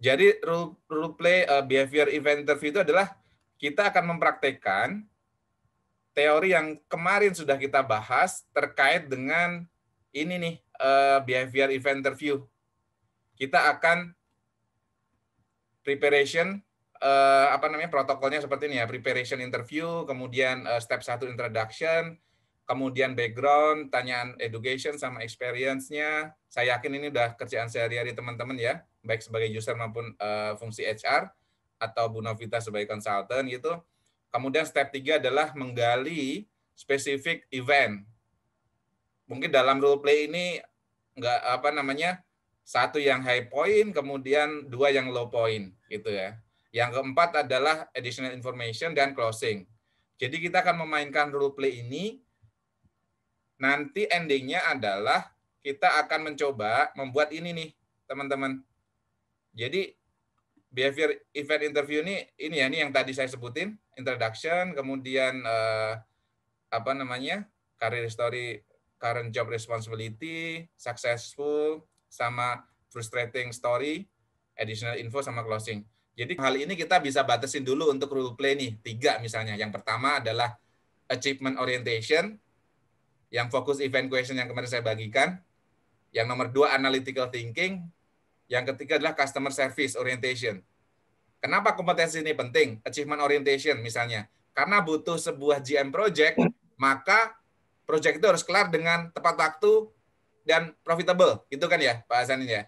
Jadi role play behavior event interview itu adalah kita akan mempraktekkan teori yang kemarin sudah kita bahas terkait dengan ini nih behavior event interview. Kita akan preparation protokolnya seperti ini ya, preparation interview, kemudian step 1 introduction, kemudian background, tanyaan education sama experience-nya. Saya yakin ini udah kerjaan sehari-hari teman-teman ya, baik sebagai user maupun fungsi HR atau Bu Novita sebagai konsultan gitu. Kemudian step 3 adalah menggali spesifik event. Mungkin dalam role play ini satu yang high point, kemudian 2 yang low point gitu ya. Yang keempat adalah additional information dan closing. Jadi kita akan memainkan role play ini, nanti endingnya adalah kita akan mencoba membuat ini nih, teman-teman. Jadi behavior event interview ini yang tadi saya sebutin, introduction, kemudian career story, current job responsibility, successful, sama frustrating story, additional info, sama closing. Jadi hal ini kita bisa batasin dulu untuk role play nih, 3 misalnya. Yang pertama adalah achievement orientation, yang fokus event question yang kemarin saya bagikan. Yang nomor 2 analytical thinking. Yang ketiga adalah customer service orientation. Kenapa kompetensi ini penting? Achievement orientation misalnya. Karena butuh sebuah GM project, maka project itu harus kelar dengan tepat waktu dan profitable. Itu kan ya, Pak Hasanin ya?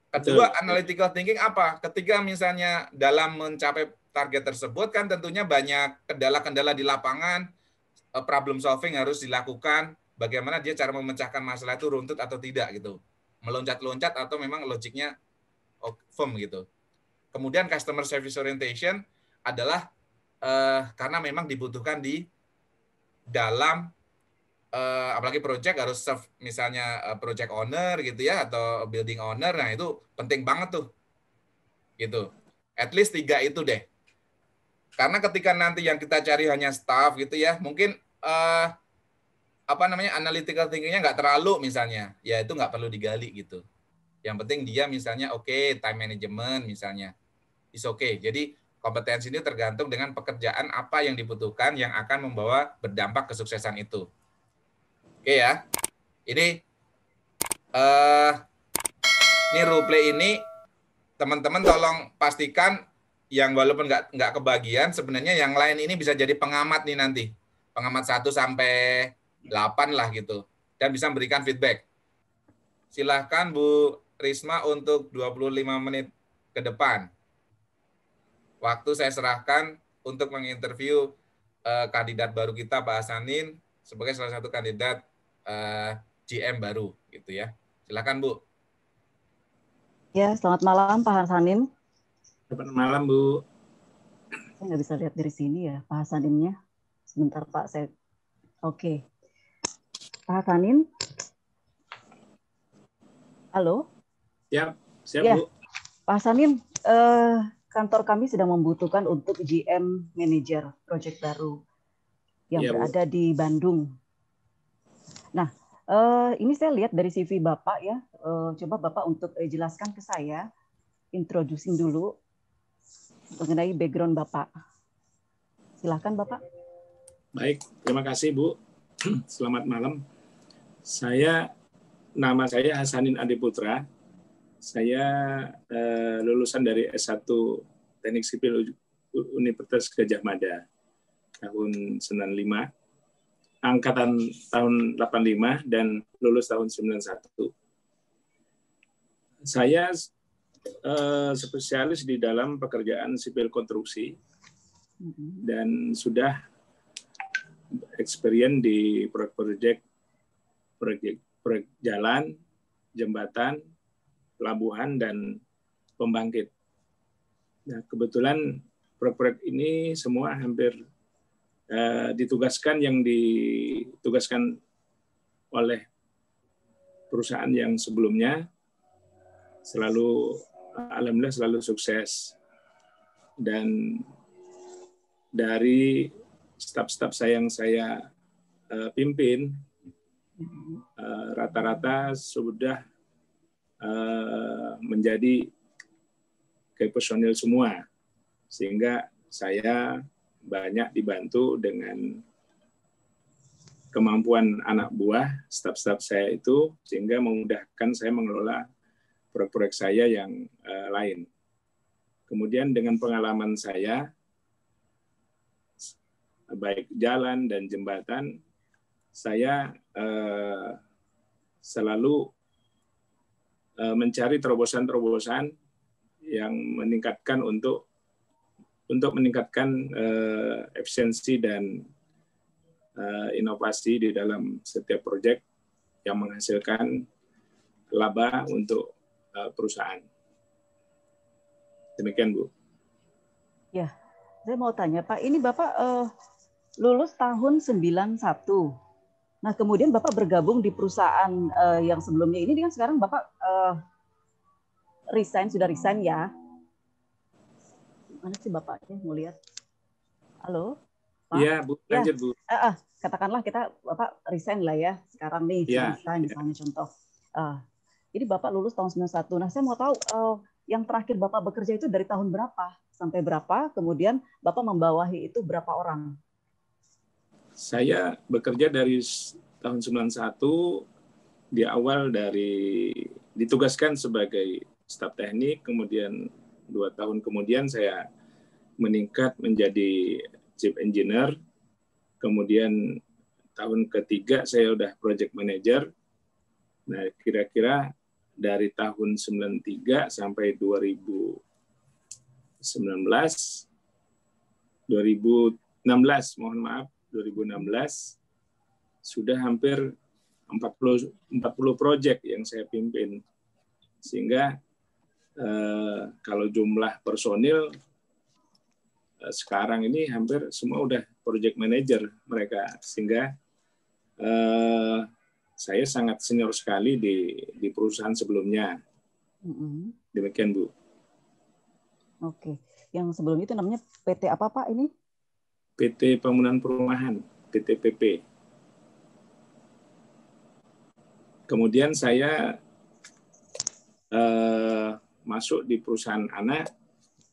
Kedua, analytical thinking apa? Ketika misalnya dalam mencapai target tersebut kan tentunya banyak kendala-kendala di lapangan, problem solving harus dilakukan, bagaimana dia cara memecahkan masalah itu runtut atau tidak gitu. Meloncat-loncat atau memang logiknya firm gitu. Kemudian customer service orientation adalah karena memang dibutuhkan di dalam apalagi project harus serve misalnya project owner gitu ya atau building owner, nah itu penting banget tuh gitu. At least 3 itu deh. Karena ketika nanti yang kita cari hanya staff gitu ya, mungkin analytical thinking-nya nggak terlalu misalnya, ya itu nggak perlu digali gitu. Yang penting dia misalnya time management misalnya, is okay. Jadi kompetensi ini tergantung dengan pekerjaan apa yang dibutuhkan yang akan membawa berdampak kesuksesan itu. Oke ya. Ini role play ini teman-teman tolong pastikan yang walaupun nggak kebagian, sebenarnya yang lain ini bisa jadi pengamat nih nanti. Pengamat 1 sampai 8 lah gitu. Dan bisa memberikan feedback. Silahkan Bu Risma untuk 25 menit ke depan. Waktu saya serahkan untuk menginterview kandidat baru kita, Pak Hasanin, sebagai salah satu kandidat GM baru gitu ya. Silakan Bu. Ya, selamat malam Pak Hasanin. Selamat malam Bu. Saya nggak bisa lihat dari sini ya Pak Hasaninnya. Sebentar Pak, saya. Oke. Pak Hasanin. Halo. Siap ya, Bu. Pak Hasanin, kantor kami sedang membutuhkan untuk GM Manager project baru yang berada di Bandung. Nah, ini saya lihat dari CV Bapak ya. Coba Bapak untuk jelaskan ke saya, introducing dulu mengenai background Bapak. Silakan Bapak. Baik, terima kasih Bu. Selamat malam. Nama saya Hasanin Adi Putra. Saya lulusan dari S1 Teknik Sipil Universitas Gadjah Mada tahun 95, angkatan tahun 85 dan lulus tahun 91. Saya spesialis di dalam pekerjaan sipil konstruksi dan sudah experience di proyek jalan, jembatan, pelabuhan, dan pembangkit. Nah, kebetulan proyek ini semua hampir ditugaskan oleh perusahaan yang sebelumnya, alhamdulillah selalu sukses. Dan dari staf-staf yang saya pimpin, rata-rata sudah menjadi ke personil semua, sehingga saya banyak dibantu dengan kemampuan anak buah, staf-staf saya itu, sehingga memudahkan saya mengelola proyek-proyek saya yang lain. Kemudian dengan pengalaman saya, baik jalan dan jembatan, saya selalu mencari terobosan-terobosan yang meningkatkan untuk meningkatkan efisiensi dan inovasi di dalam setiap proyek yang menghasilkan laba untuk perusahaan. Demikian, Bu. Ya, saya mau tanya Pak, ini Bapak lulus tahun 91. Nah, kemudian Bapak bergabung di perusahaan yang sebelumnya ini, kan sekarang Bapak sudah resign ya. Mana sih Bapaknya? Mau lihat. Halo? Pak? Iya, Bu. Lanjut, Bu. Katakanlah Bapak resign lah ya. Sekarang nih, resign misalnya contoh. Jadi Bapak lulus tahun 91. Nah, saya mau tahu yang terakhir Bapak bekerja itu dari tahun berapa sampai berapa? Kemudian Bapak membawahi itu berapa orang? Saya bekerja dari tahun 91, di awal ditugaskan sebagai staf teknik, kemudian 2 tahun kemudian saya meningkat menjadi chief engineer, kemudian tahun ketiga saya udah project manager. Nah, kira-kira dari tahun 93 sampai 2016, mohon maaf, 2016 sudah hampir 40 proyek yang saya pimpin. Sehingga kalau jumlah personil sekarang ini hampir semua udah project manager mereka, sehingga saya sangat senior sekali di perusahaan sebelumnya. Demikian, Bu. Oke, yang sebelum itu namanya PT apa Pak ini? PT Pembangunan Perumahan, PTPP. Kemudian saya masuk di perusahaan anak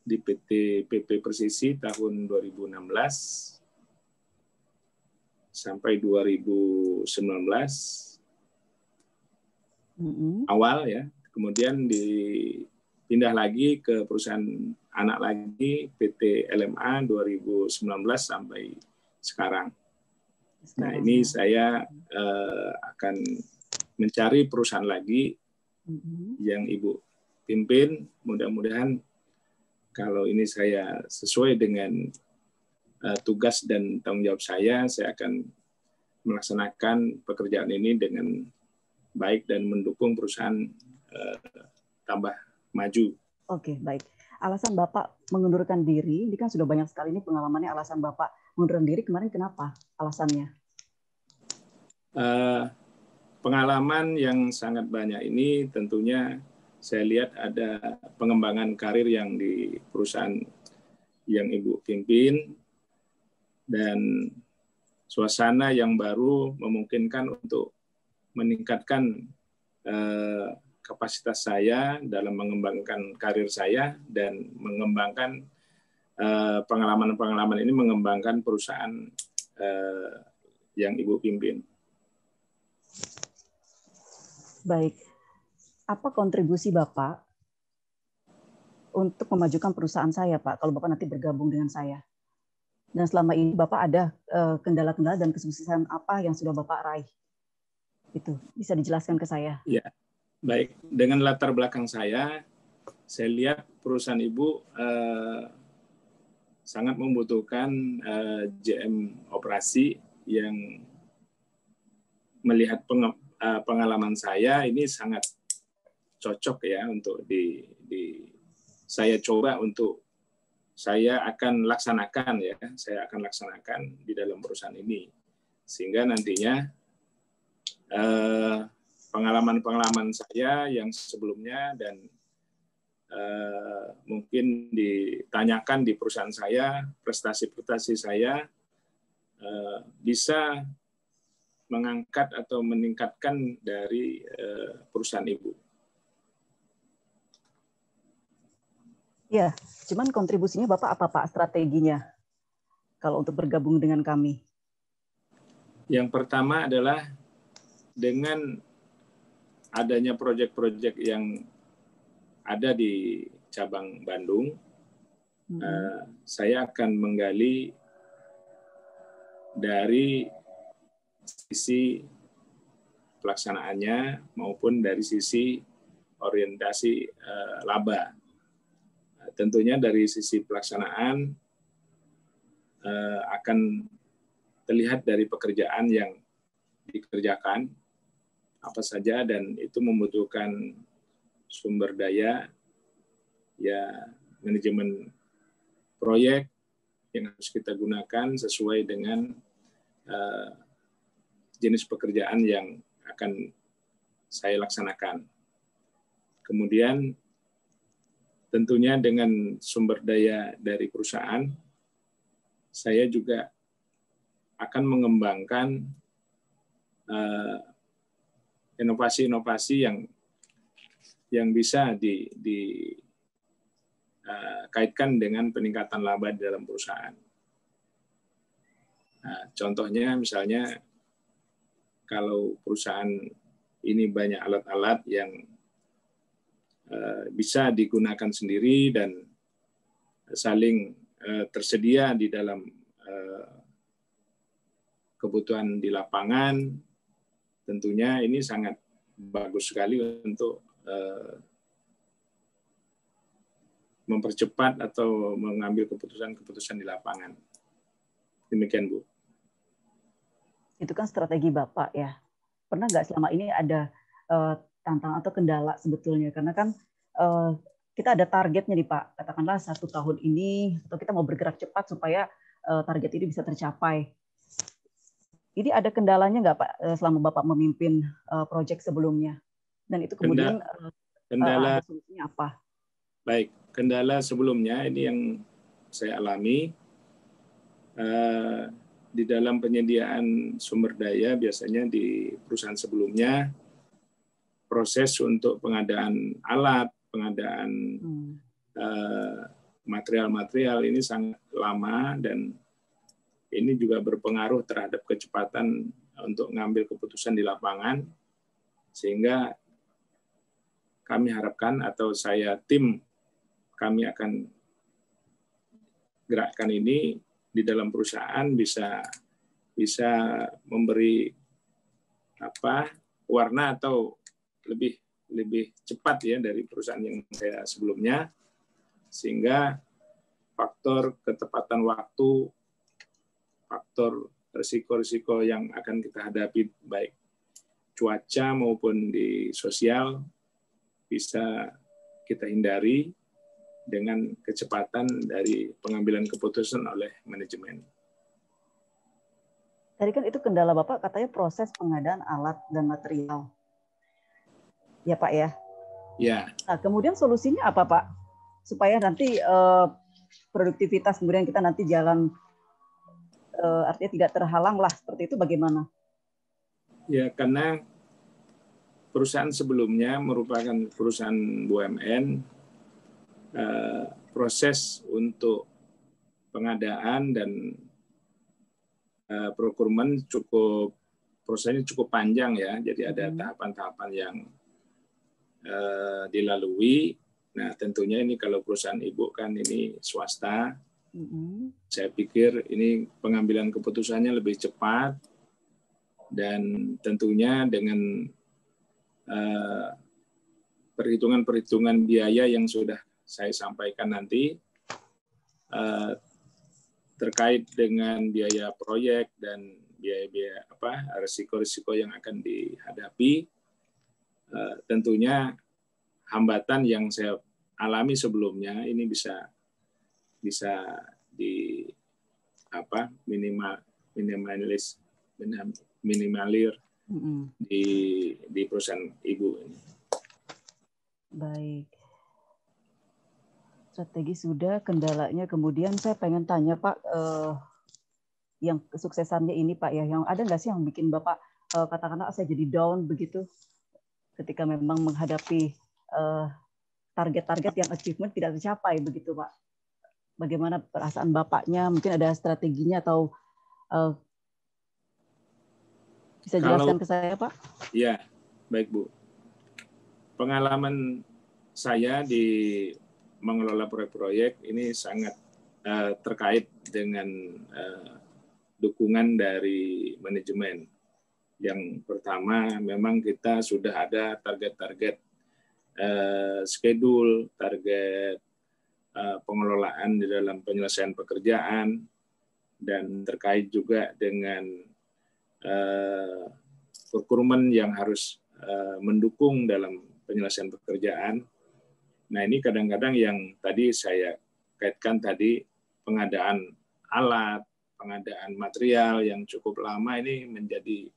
di PT PP Persisi tahun 2016 sampai 2019 awal ya. Kemudian dipindah lagi ke perusahaan anak lagi PT LMA 2019 sampai sekarang. Nah, ini saya akan mencari perusahaan lagi yang Ibu pimpin. Mudah-mudahan kalau ini saya sesuai dengan tugas dan tanggung jawab saya akan melaksanakan pekerjaan ini dengan baik dan mendukung perusahaan tambah maju. Oke, baik. Alasan Bapak mengundurkan diri, ini kan sudah banyak sekali ini pengalamannya, alasan Bapak mengundurkan diri kemarin kenapa alasannya? Pengalaman yang sangat banyak ini tentunya saya lihat ada pengembangan karir yang di perusahaan yang Ibu pimpin, dan suasana yang baru memungkinkan untuk meningkatkan kapasitas saya dalam mengembangkan karir saya dan mengembangkan pengalaman-pengalaman ini, mengembangkan perusahaan yang Ibu pimpin. Baik, apa kontribusi Bapak untuk memajukan perusahaan saya, Pak, kalau Bapak nanti bergabung dengan saya? Dan selama ini Bapak ada kendala-kendala dan kesuksesan apa yang sudah Bapak raih? Itu bisa dijelaskan ke saya. Ya, baik. Dengan latar belakang saya lihat perusahaan Ibu sangat membutuhkan GM operasi yang melihat pengalaman saya ini sangat cocok ya untuk saya coba untuk saya akan laksanakan di dalam perusahaan ini, sehingga nantinya pengalaman saya yang sebelumnya dan mungkin ditanyakan di perusahaan saya, prestasi-prestasi saya bisa mengangkat atau meningkatkan dari perusahaan Ibu. Ya, cuman kontribusinya Bapak apa Pak strateginya kalau untuk bergabung dengan kami? Yang pertama adalah dengan adanya proyek-proyek yang ada di cabang Bandung, saya akan menggali dari sisi pelaksanaannya maupun dari sisi orientasi laba. Tentunya dari sisi pelaksanaan akan terlihat dari pekerjaan yang dikerjakan apa saja, dan itu membutuhkan sumber daya, ya manajemen proyek yang harus kita gunakan sesuai dengan jenis pekerjaan yang akan saya laksanakan. Kemudian tentunya dengan sumber daya dari perusahaan, saya juga akan mengembangkan inovasi-inovasi yang bisa dikaitkan dengan peningkatan laba di dalam perusahaan. Nah, contohnya misalnya kalau perusahaan ini banyak alat-alat yang bisa digunakan sendiri dan saling tersedia di dalam kebutuhan di lapangan, tentunya ini sangat bagus sekali untuk mempercepat atau mengambil keputusan-keputusan di lapangan. Demikian, Bu. Itu kan strategi Bapak ya. Pernah nggak selama ini ada tantangan atau kendala sebetulnya? Karena kan kita ada targetnya nih Pak. Katakanlah 1 tahun ini, atau kita mau bergerak cepat supaya target ini bisa tercapai. Ini ada kendalanya nggak Pak selama Bapak memimpin proyek sebelumnya? Dan itu kemudian ada solusinya apa? Baik, kendala sebelumnya ini yang saya alami di dalam penyediaan sumber daya. Biasanya di perusahaan sebelumnya proses untuk pengadaan alat, pengadaan material-material ini sangat lama, dan ini juga berpengaruh terhadap kecepatan untuk mengambil keputusan di lapangan, sehingga kami harapkan, atau tim kami akan gerakkan ini di dalam perusahaan bisa memberi warna atau lebih cepat ya dari perusahaan yang saya sebelumnya, sehingga faktor ketepatan waktu, faktor risiko-risiko yang akan kita hadapi baik cuaca maupun di sosial bisa kita hindari dengan kecepatan dari pengambilan keputusan oleh manajemen. Tadi kan itu kendala Bapak katanya proses pengadaan alat dan material. Ya Pak ya? Ya. Nah, kemudian solusinya apa Pak? Supaya nanti produktivitas kemudian kita nanti jalan artinya tidak terhalang lah, seperti itu bagaimana? Ya, karena perusahaan sebelumnya merupakan perusahaan BUMN, proses untuk pengadaan dan procurement prosesnya cukup panjang ya, jadi ada tahapan-tahapan yang dilalui. Nah, tentunya ini kalau perusahaan ibu kan ini swasta, saya pikir ini pengambilan keputusannya lebih cepat, dan tentunya dengan perhitungan-perhitungan biaya yang sudah saya sampaikan nanti terkait dengan biaya proyek dan biaya risiko-risiko yang akan dihadapi, tentunya hambatan yang saya alami sebelumnya ini bisa minimalir di perusahaan ibu ini. Baik. Strategi sudah, kendalanya kemudian saya pengen tanya Pak, yang kesuksesannya ini Pak ya, yang ada nggak sih yang bikin Bapak katakanlah saya jadi down begitu ketika memang menghadapi target-target yang achievement tidak tercapai begitu Pak. Bagaimana perasaan Bapaknya? Mungkin ada strateginya atau bisa jelaskan ke saya Pak? Ya, baik Bu. Pengalaman saya di mengelola proyek-proyek ini sangat terkait dengan dukungan dari manajemen. Yang pertama, memang kita sudah ada target-target schedule, target pengelolaan di dalam penyelesaian pekerjaan, dan terkait juga dengan procurement yang harus mendukung dalam penyelesaian pekerjaan. Nah, ini kadang-kadang yang tadi saya kaitkan tadi, pengadaan alat, pengadaan material yang cukup lama ini menjadi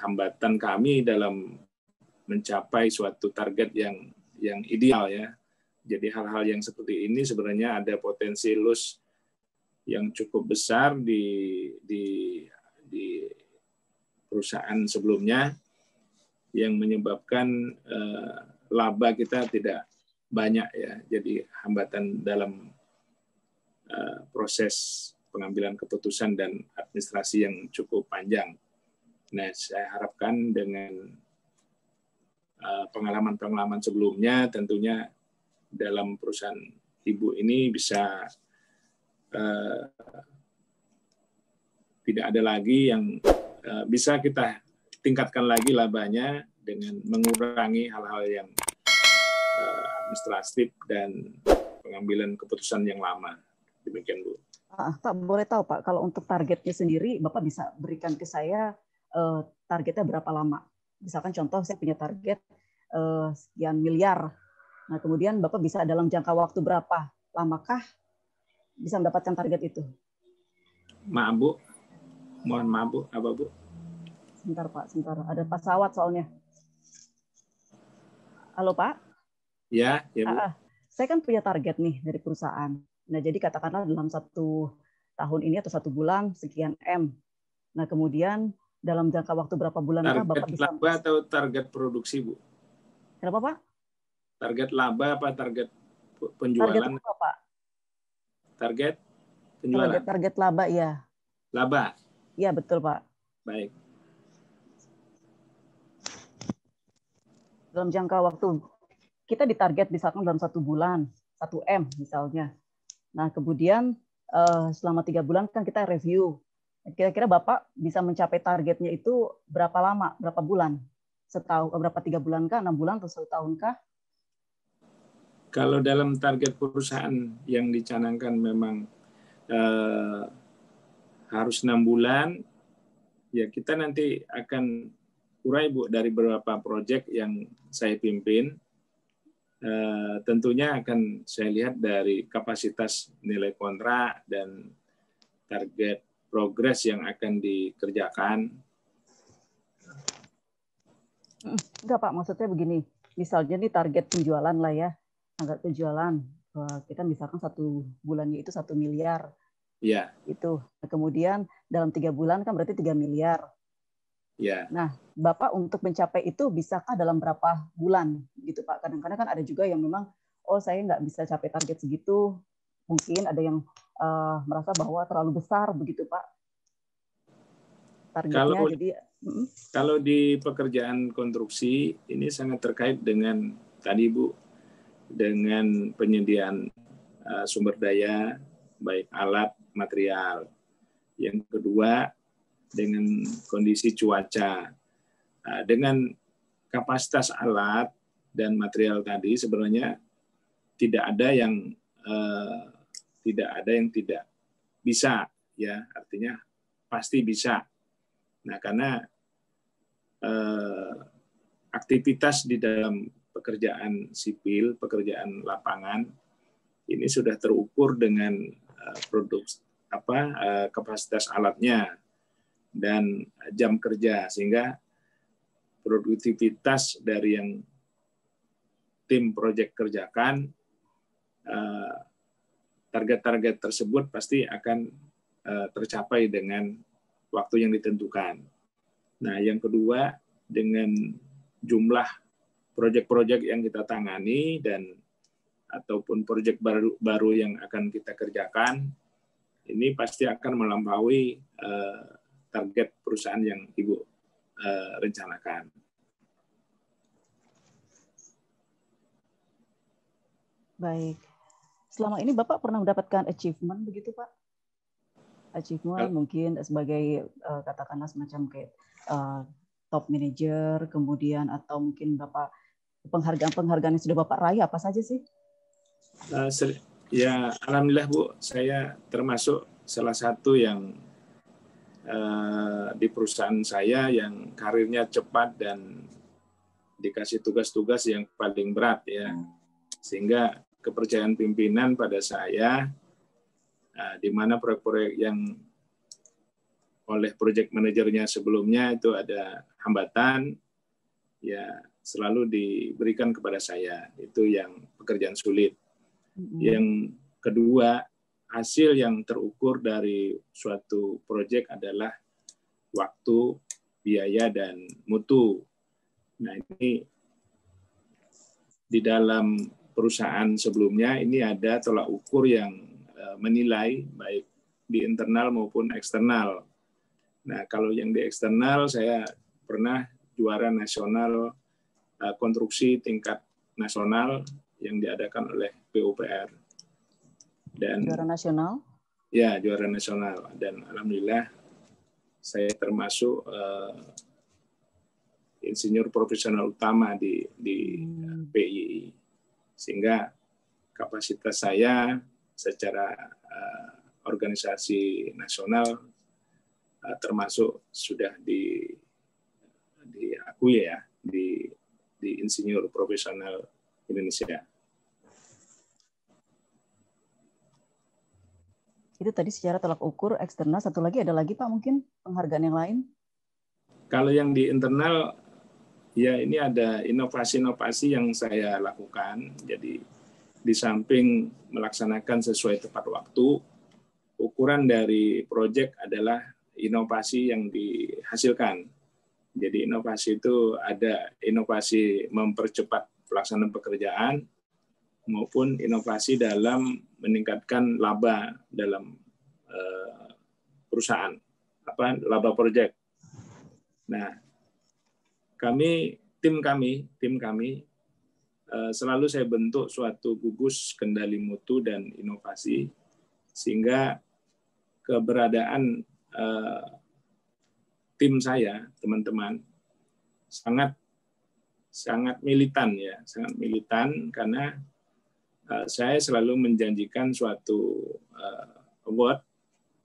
hambatan kami dalam mencapai suatu target yang ideal ya. Jadi hal-hal yang seperti ini sebenarnya ada potensi loss yang cukup besar di perusahaan sebelumnya yang menyebabkan laba kita tidak banyak ya. Jadi hambatan dalam proses pengambilan keputusan dan administrasi yang cukup panjang. Nah, saya harapkan dengan pengalaman-pengalaman sebelumnya tentunya dalam perusahaan Ibu ini bisa tidak ada lagi yang bisa kita tingkatkan lagi labanya dengan mengurangi hal-hal yang administratif dan pengambilan keputusan yang lama. Demikian Bu. Pak, boleh tahu Pak, kalau untuk targetnya sendiri, Bapak bisa berikan ke saya targetnya berapa lama? Misalkan contoh saya punya target sekian miliar. Nah, kemudian Bapak bisa dalam jangka waktu berapa lamakah bisa mendapatkan target itu? Maaf Bu, mohon maaf Bu, apa Bu? Sebentar Pak, sebentar. Ada pesawat soalnya. Halo Pak? Ya, ya Bu. Saya kan punya target nih dari perusahaan. Nah, jadi katakanlah dalam 1 tahun ini atau 1 bulan sekian M. Nah, kemudian dalam jangka waktu berapa bulankah Bapak bisa? Target laba atau target produksi Bu? Kenapa Pak? Target laba apa target penjualan? Target apa Pak? Target penjualan. Target laba ya. Laba. Iya betul Pak. Baik. Dalam jangka waktu kita ditarget misalkan dalam 1 bulan 1 M misalnya. Nah kemudian selama 3 bulan kan kita review. Kira-kira Bapak bisa mencapai targetnya itu berapa lama, berapa bulan? Setahun, berapa 3 bulan kah, 6 bulan atau 1 tahun kah? Kalau dalam target perusahaan yang dicanangkan memang harus 6 bulan, ya kita nanti akan urai Bu dari beberapa proyek yang saya pimpin. Tentunya akan saya lihat dari kapasitas nilai kontrak dan target progres yang akan dikerjakan. Enggak Pak, maksudnya begini, misalnya nih target penjualan lah ya, target penjualan, kita misalkan 1 bulannya itu 1 miliar. Ya. Itu. Kemudian dalam 3 bulan kan berarti 3 miliar. Ya. Nah, Bapak untuk mencapai itu bisakah dalam berapa bulan gitu Pak? Kadang-kadang kan ada juga yang memang, saya nggak bisa capai target segitu. Mungkin ada yang merasa bahwa terlalu besar begitu Pak targetnya. Kalau di pekerjaan konstruksi ini sangat terkait dengan tadi Bu, dengan penyediaan sumber daya baik alat material. Yang kedua dengan kondisi cuaca. Dengan kapasitas alat dan material tadi sebenarnya tidak ada yang tidak bisa ya, artinya pasti bisa. Nah, karena aktivitas di dalam pekerjaan sipil, pekerjaan lapangan ini sudah terukur dengan kapasitas alatnya dan jam kerja, sehingga produktivitas dari yang tim proyek kerjakan, target-target tersebut pasti akan tercapai dengan waktu yang ditentukan. Nah, yang kedua dengan jumlah proyek-proyek yang kita tangani dan ataupun proyek baru yang akan kita kerjakan, ini pasti akan melampaui target perusahaan yang Ibu rencanakan. Baik. Selama ini Bapak pernah mendapatkan achievement begitu, Pak? Achievement mungkin sebagai katakanlah semacam kayak top manager, kemudian atau mungkin Bapak penghargaan-penghargaan yang sudah Bapak raih apa saja sih? Ya, alhamdulillah Bu, saya termasuk salah satu yang di perusahaan saya yang karirnya cepat dan dikasih tugas-tugas yang paling berat ya, sehingga kepercayaan pimpinan pada saya, di mana proyek-proyek yang oleh project manajernya sebelumnya itu ada hambatan, ya selalu diberikan kepada saya. Itu yang pekerjaan sulit. Yang kedua, hasil yang terukur dari suatu proyek adalah waktu, biaya, dan mutu. Nah, ini di dalam perusahaan sebelumnya ini ada tolak ukur yang menilai baik di internal maupun eksternal. Nah, kalau yang di eksternal saya pernah juara nasional konstruksi tingkat nasional yang diadakan oleh PUPR. Dan juara nasional? Ya, juara nasional. Dan alhamdulillah saya termasuk insinyur profesional utama di PII. Sehingga kapasitas saya secara organisasi nasional termasuk sudah diakui ya di insinyur profesional Indonesia. Itu tadi secara tolak ukur eksternal. Satu lagi ada lagi Pak mungkin penghargaan yang lain? Kalau yang di internal ya ini ada inovasi-inovasi yang saya lakukan. Jadi di samping melaksanakan sesuai tepat waktu, ukuran dari proyek adalah inovasi yang dihasilkan. Jadi inovasi itu ada inovasi mempercepat pelaksanaan pekerjaan maupun inovasi dalam meningkatkan laba dalam perusahaan, laba proyek. Nah, tim kami selalu saya bentuk suatu gugus kendali mutu dan inovasi sehingga keberadaan tim saya, teman-teman, sangat militan ya, sangat militan karena saya selalu menjanjikan suatu award,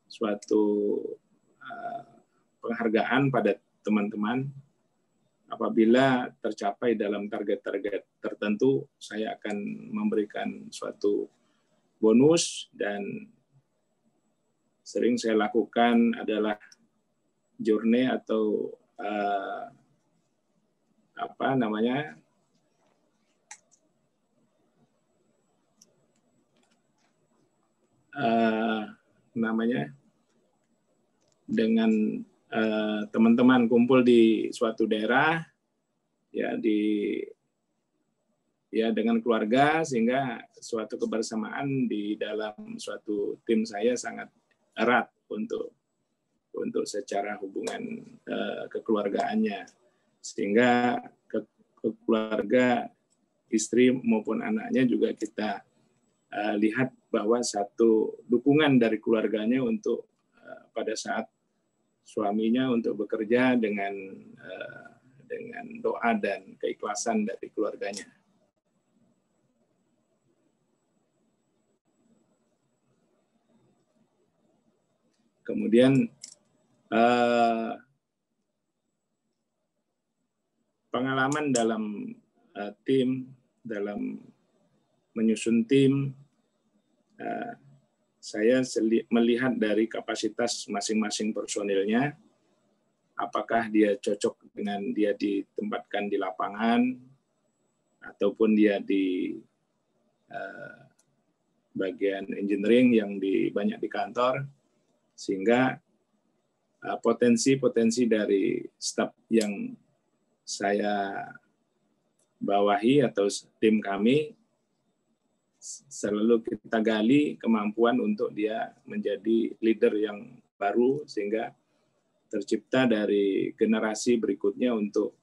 suatu penghargaan pada teman-teman. Apabila tercapai dalam target-target tertentu, saya akan memberikan suatu bonus dan sering saya lakukan adalah journey atau dengan teman-teman kumpul di suatu daerah ya dengan keluarga sehingga suatu kebersamaan di dalam suatu tim saya sangat erat untuk secara hubungan kekeluargaannya sehingga keluarga istri maupun anaknya juga kita lihat bahwa satu dukungan dari keluarganya untuk pada saat suaminya untuk bekerja dengan doa dan keikhlasan dari keluarganya. Kemudian pengalaman dalam tim, dalam menyusun tim, saya melihat dari kapasitas masing-masing personilnya, apakah dia cocok dengan dia ditempatkan di lapangan, ataupun dia di bagian engineering yang banyak di kantor, sehingga potensi-potensi dari staf yang saya bawahi atau tim kami selalu kita gali kemampuan untuk dia menjadi leader yang baru sehingga tercipta dari generasi berikutnya untuk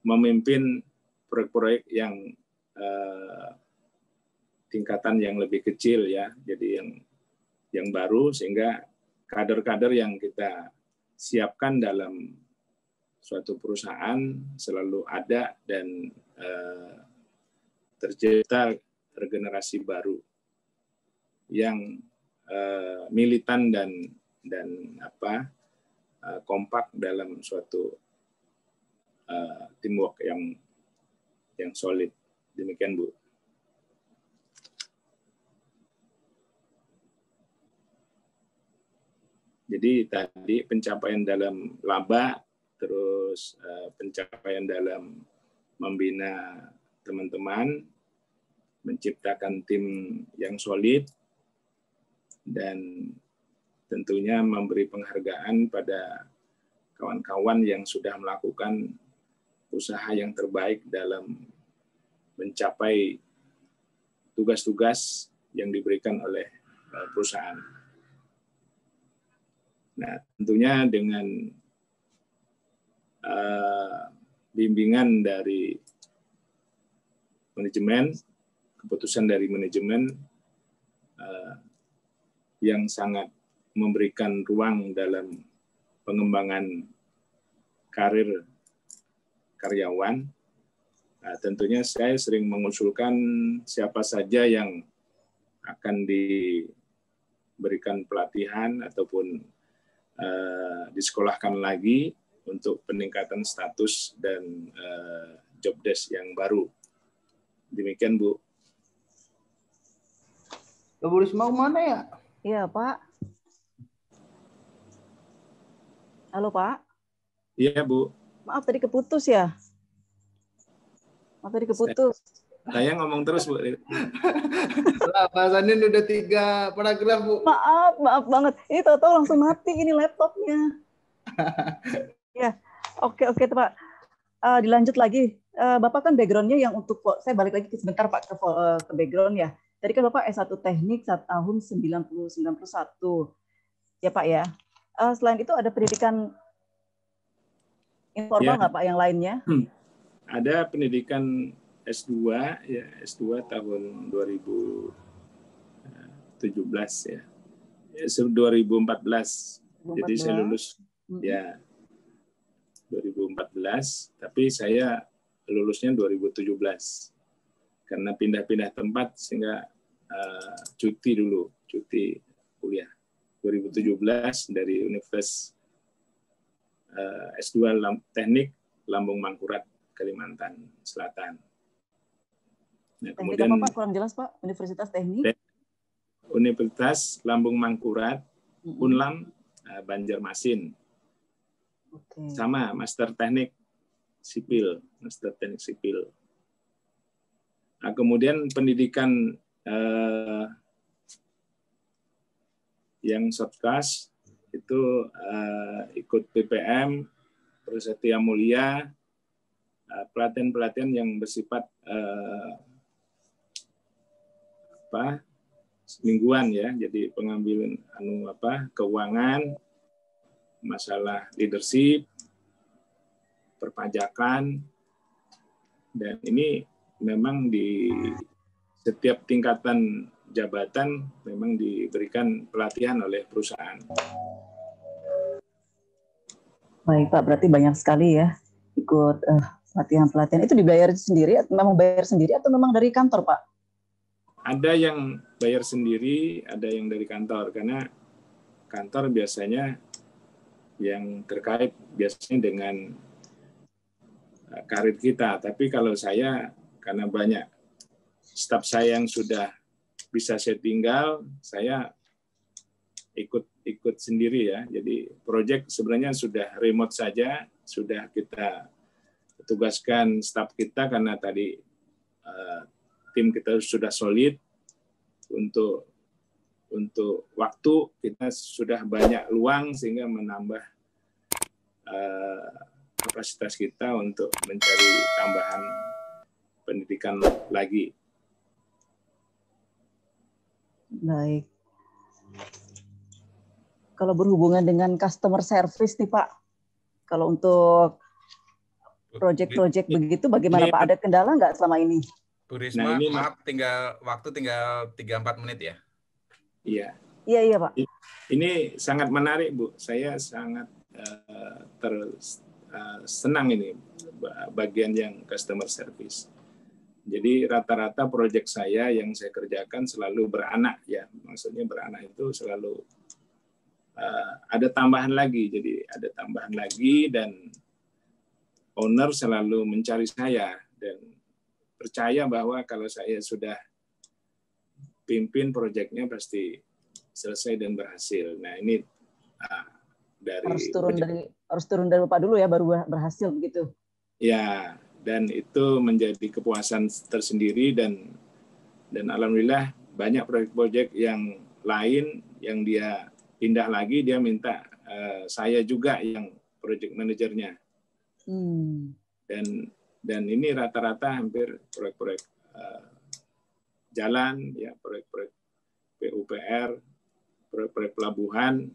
memimpin proyek-proyek yang tingkatan yang lebih kecil ya, jadi yang baru sehingga kader-kader yang kita siapkan dalam suatu perusahaan selalu ada dan tercipta regenerasi baru yang militan dan kompak dalam suatu teamwork yang solid. Demikian Bu. Jadi tadi pencapaian dalam laba, terus pencapaian dalam membina teman-teman, menciptakan tim yang solid, dan tentunya memberi penghargaan pada kawan-kawan yang sudah melakukan usaha yang terbaik dalam mencapai tugas-tugas yang diberikan oleh perusahaan. Nah, tentunya dengan bimbingan dari manajemen, keputusan dari manajemen yang sangat memberikan ruang dalam pengembangan karir karyawan. Nah, tentunya saya sering mengusulkan siapa saja yang akan diberikan pelatihan ataupun disekolahkan lagi untuk peningkatan status dan job desk yang baru. Demikian Bu. Bu Risma mana ya? Iya Pak. Halo Pak. Iya Bu. Maaf tadi keputus ya. Maaf tadi keputus. Saya ngomong terus Bu. Bahasannya udah 3 paragraf Bu. Maaf banget. Ini tahu-tahu langsung mati ini laptopnya. Ya, oke Pak. Dilanjut lagi. Bapak kan background-nya yang untuk, saya balik lagi sebentar Pak ke background ya. Tadi kan Bapak S1 Teknik tahun 91. Ya Pak ya. Selain itu ada pendidikan informal nggak Pak yang lainnya? Ada pendidikan S2 ya, S2 tahun 2017 ya. 2014. Jadi saya lulus ya 2014, tapi saya lulusnya 2017 karena pindah-pindah tempat sehingga cuti kuliah 2017 dari Universitas S2 Teknik Lambung Mangkurat Kalimantan Selatan. Nah, kemudian apa Pak? Kurang jelas Pak. Universitas Teknik Universitas Lambung Mangkurat Unlam Banjarmasin. Okay. Sama Master Teknik Sipil. Nah, kemudian pendidikan yang soft class itu ikut PPM, Prasetya Mulia, pelatihan-pelatihan yang bersifat mingguan ya, jadi pengambilan keuangan, masalah leadership, perpajakan, dan ini memang di setiap tingkatan jabatan memang diberikan pelatihan oleh perusahaan. Baik Pak, berarti banyak sekali ya ikut pelatihan-pelatihan. Itu dibayar sendiri, memang bayar sendiri atau memang dari kantor Pak? Ada yang bayar sendiri, ada yang dari kantor, karena kantor biasanya yang terkait biasanya dengan karir kita. Tapi kalau saya, karena banyak staf saya yang sudah bisa saya tinggal, saya ikut sendiri ya. Jadi proyek sebenarnya sudah remote saja, sudah kita tugaskan staf kita karena tadi tim kita sudah solid untuk waktu kita sudah banyak luang sehingga menambah kapasitas kita untuk mencari tambahan pendidikan lagi. Baik. Kalau berhubungan dengan customer service nih Pak, kalau untuk proyek-proyek begitu bagaimana Pak? Ada kendala nggak selama ini? Bu Risma, maaf, waktu tinggal 3-4 menit ya? Iya. Iya Pak. Ini sangat menarik Bu. Saya sangat senang ini bagian yang customer service. Jadi rata-rata proyek saya yang saya kerjakan selalu beranak ya. Maksudnya beranak itu selalu ada tambahan lagi. Jadi ada tambahan lagi dan owner selalu mencari saya dan percaya bahwa kalau saya sudah pimpin proyeknya pasti selesai dan berhasil. Nah ini harus turun dari Bapak dulu ya baru berhasil begitu. Ya, dan itu menjadi kepuasan tersendiri dan alhamdulillah banyak proyek-proyek yang lain yang dia pindah lagi, dia minta saya juga yang project manajernya. Dan ini rata-rata hampir proyek-proyek jalan, ya proyek-proyek PUPR, proyek-proyek pelabuhan,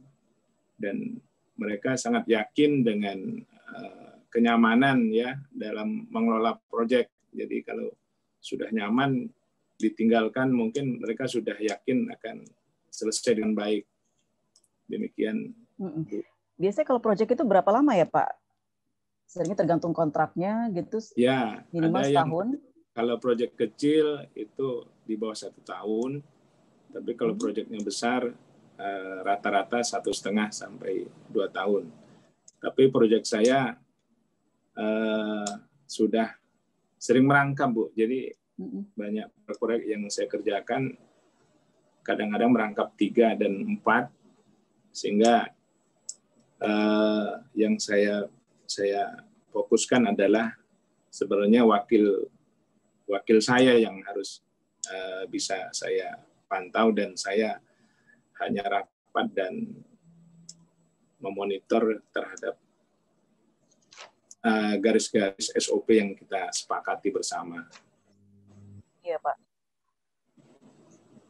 dan mereka sangat yakin dengan kenyamanan ya dalam mengelola proyek. Jadi kalau sudah nyaman ditinggalkan, mungkin mereka sudah yakin akan selesai dengan baik. Demikian. Biasanya kalau proyek itu berapa lama ya Pak? Seringnya tergantung kontraknya gitu. Ya, minimal setahun. Kalau proyek kecil itu di bawah 1 tahun, tapi kalau proyeknya besar rata-rata 1,5 sampai 2 tahun. Tapi proyek saya sudah sering merangkap Bu, jadi banyak proyek yang saya kerjakan kadang-kadang merangkap 3 dan 4, sehingga yang saya fokuskan adalah sebenarnya wakil saya yang harus bisa saya pantau dan saya hanya rapat dan memonitor terhadap garis-garis SOP yang kita sepakati bersama. Iya Pak.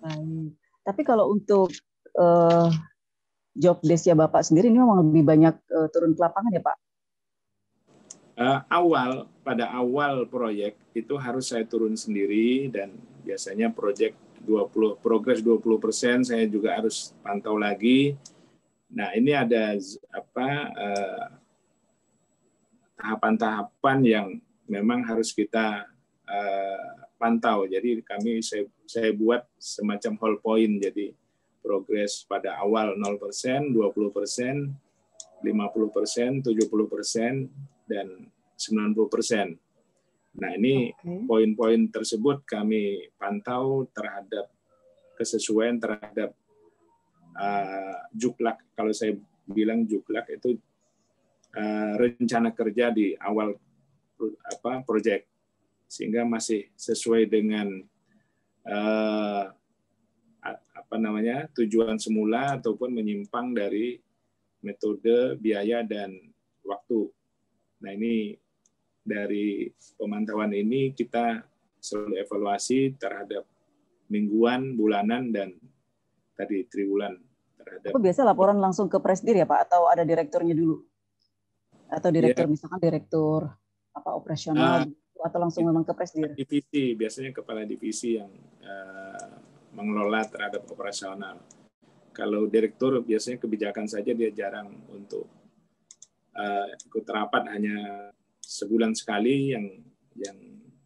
Baik. Tapi kalau untuk job desk ya Bapak sendiri ini memang lebih banyak turun ke lapangan ya Pak? Pada awal proyek itu harus saya turun sendiri dan biasanya proyek progres 20% saya juga harus pantau lagi. Nah ini ada tahapan-tahapan yang memang harus kita pantau. Jadi saya buat semacam whole point. Jadi progres pada awal 0%, 20%, 50%, 70%, dan 90%. Nah ini poin-poin tersebut kami pantau terhadap kesesuaian terhadap juklak. Kalau saya bilang juklak itu rencana kerja di awal proyek, sehingga masih sesuai dengan tujuan semula ataupun menyimpang dari metode, biaya, dan waktu. Nah ini dari pemantauan ini kita selalu evaluasi terhadap mingguan, bulanan, dan tadi triwulan. Biasa laporan langsung ke Presdir ya Pak, atau ada direkturnya dulu? Atau direktur, misalkan direktur operasional, atau langsung memang ke Presdir? Divisi, biasanya kepala divisi yang mengelola terhadap operasional. Kalau direktur biasanya kebijakan saja, dia jarang untuk ikut rapat, hanya sebulan sekali yang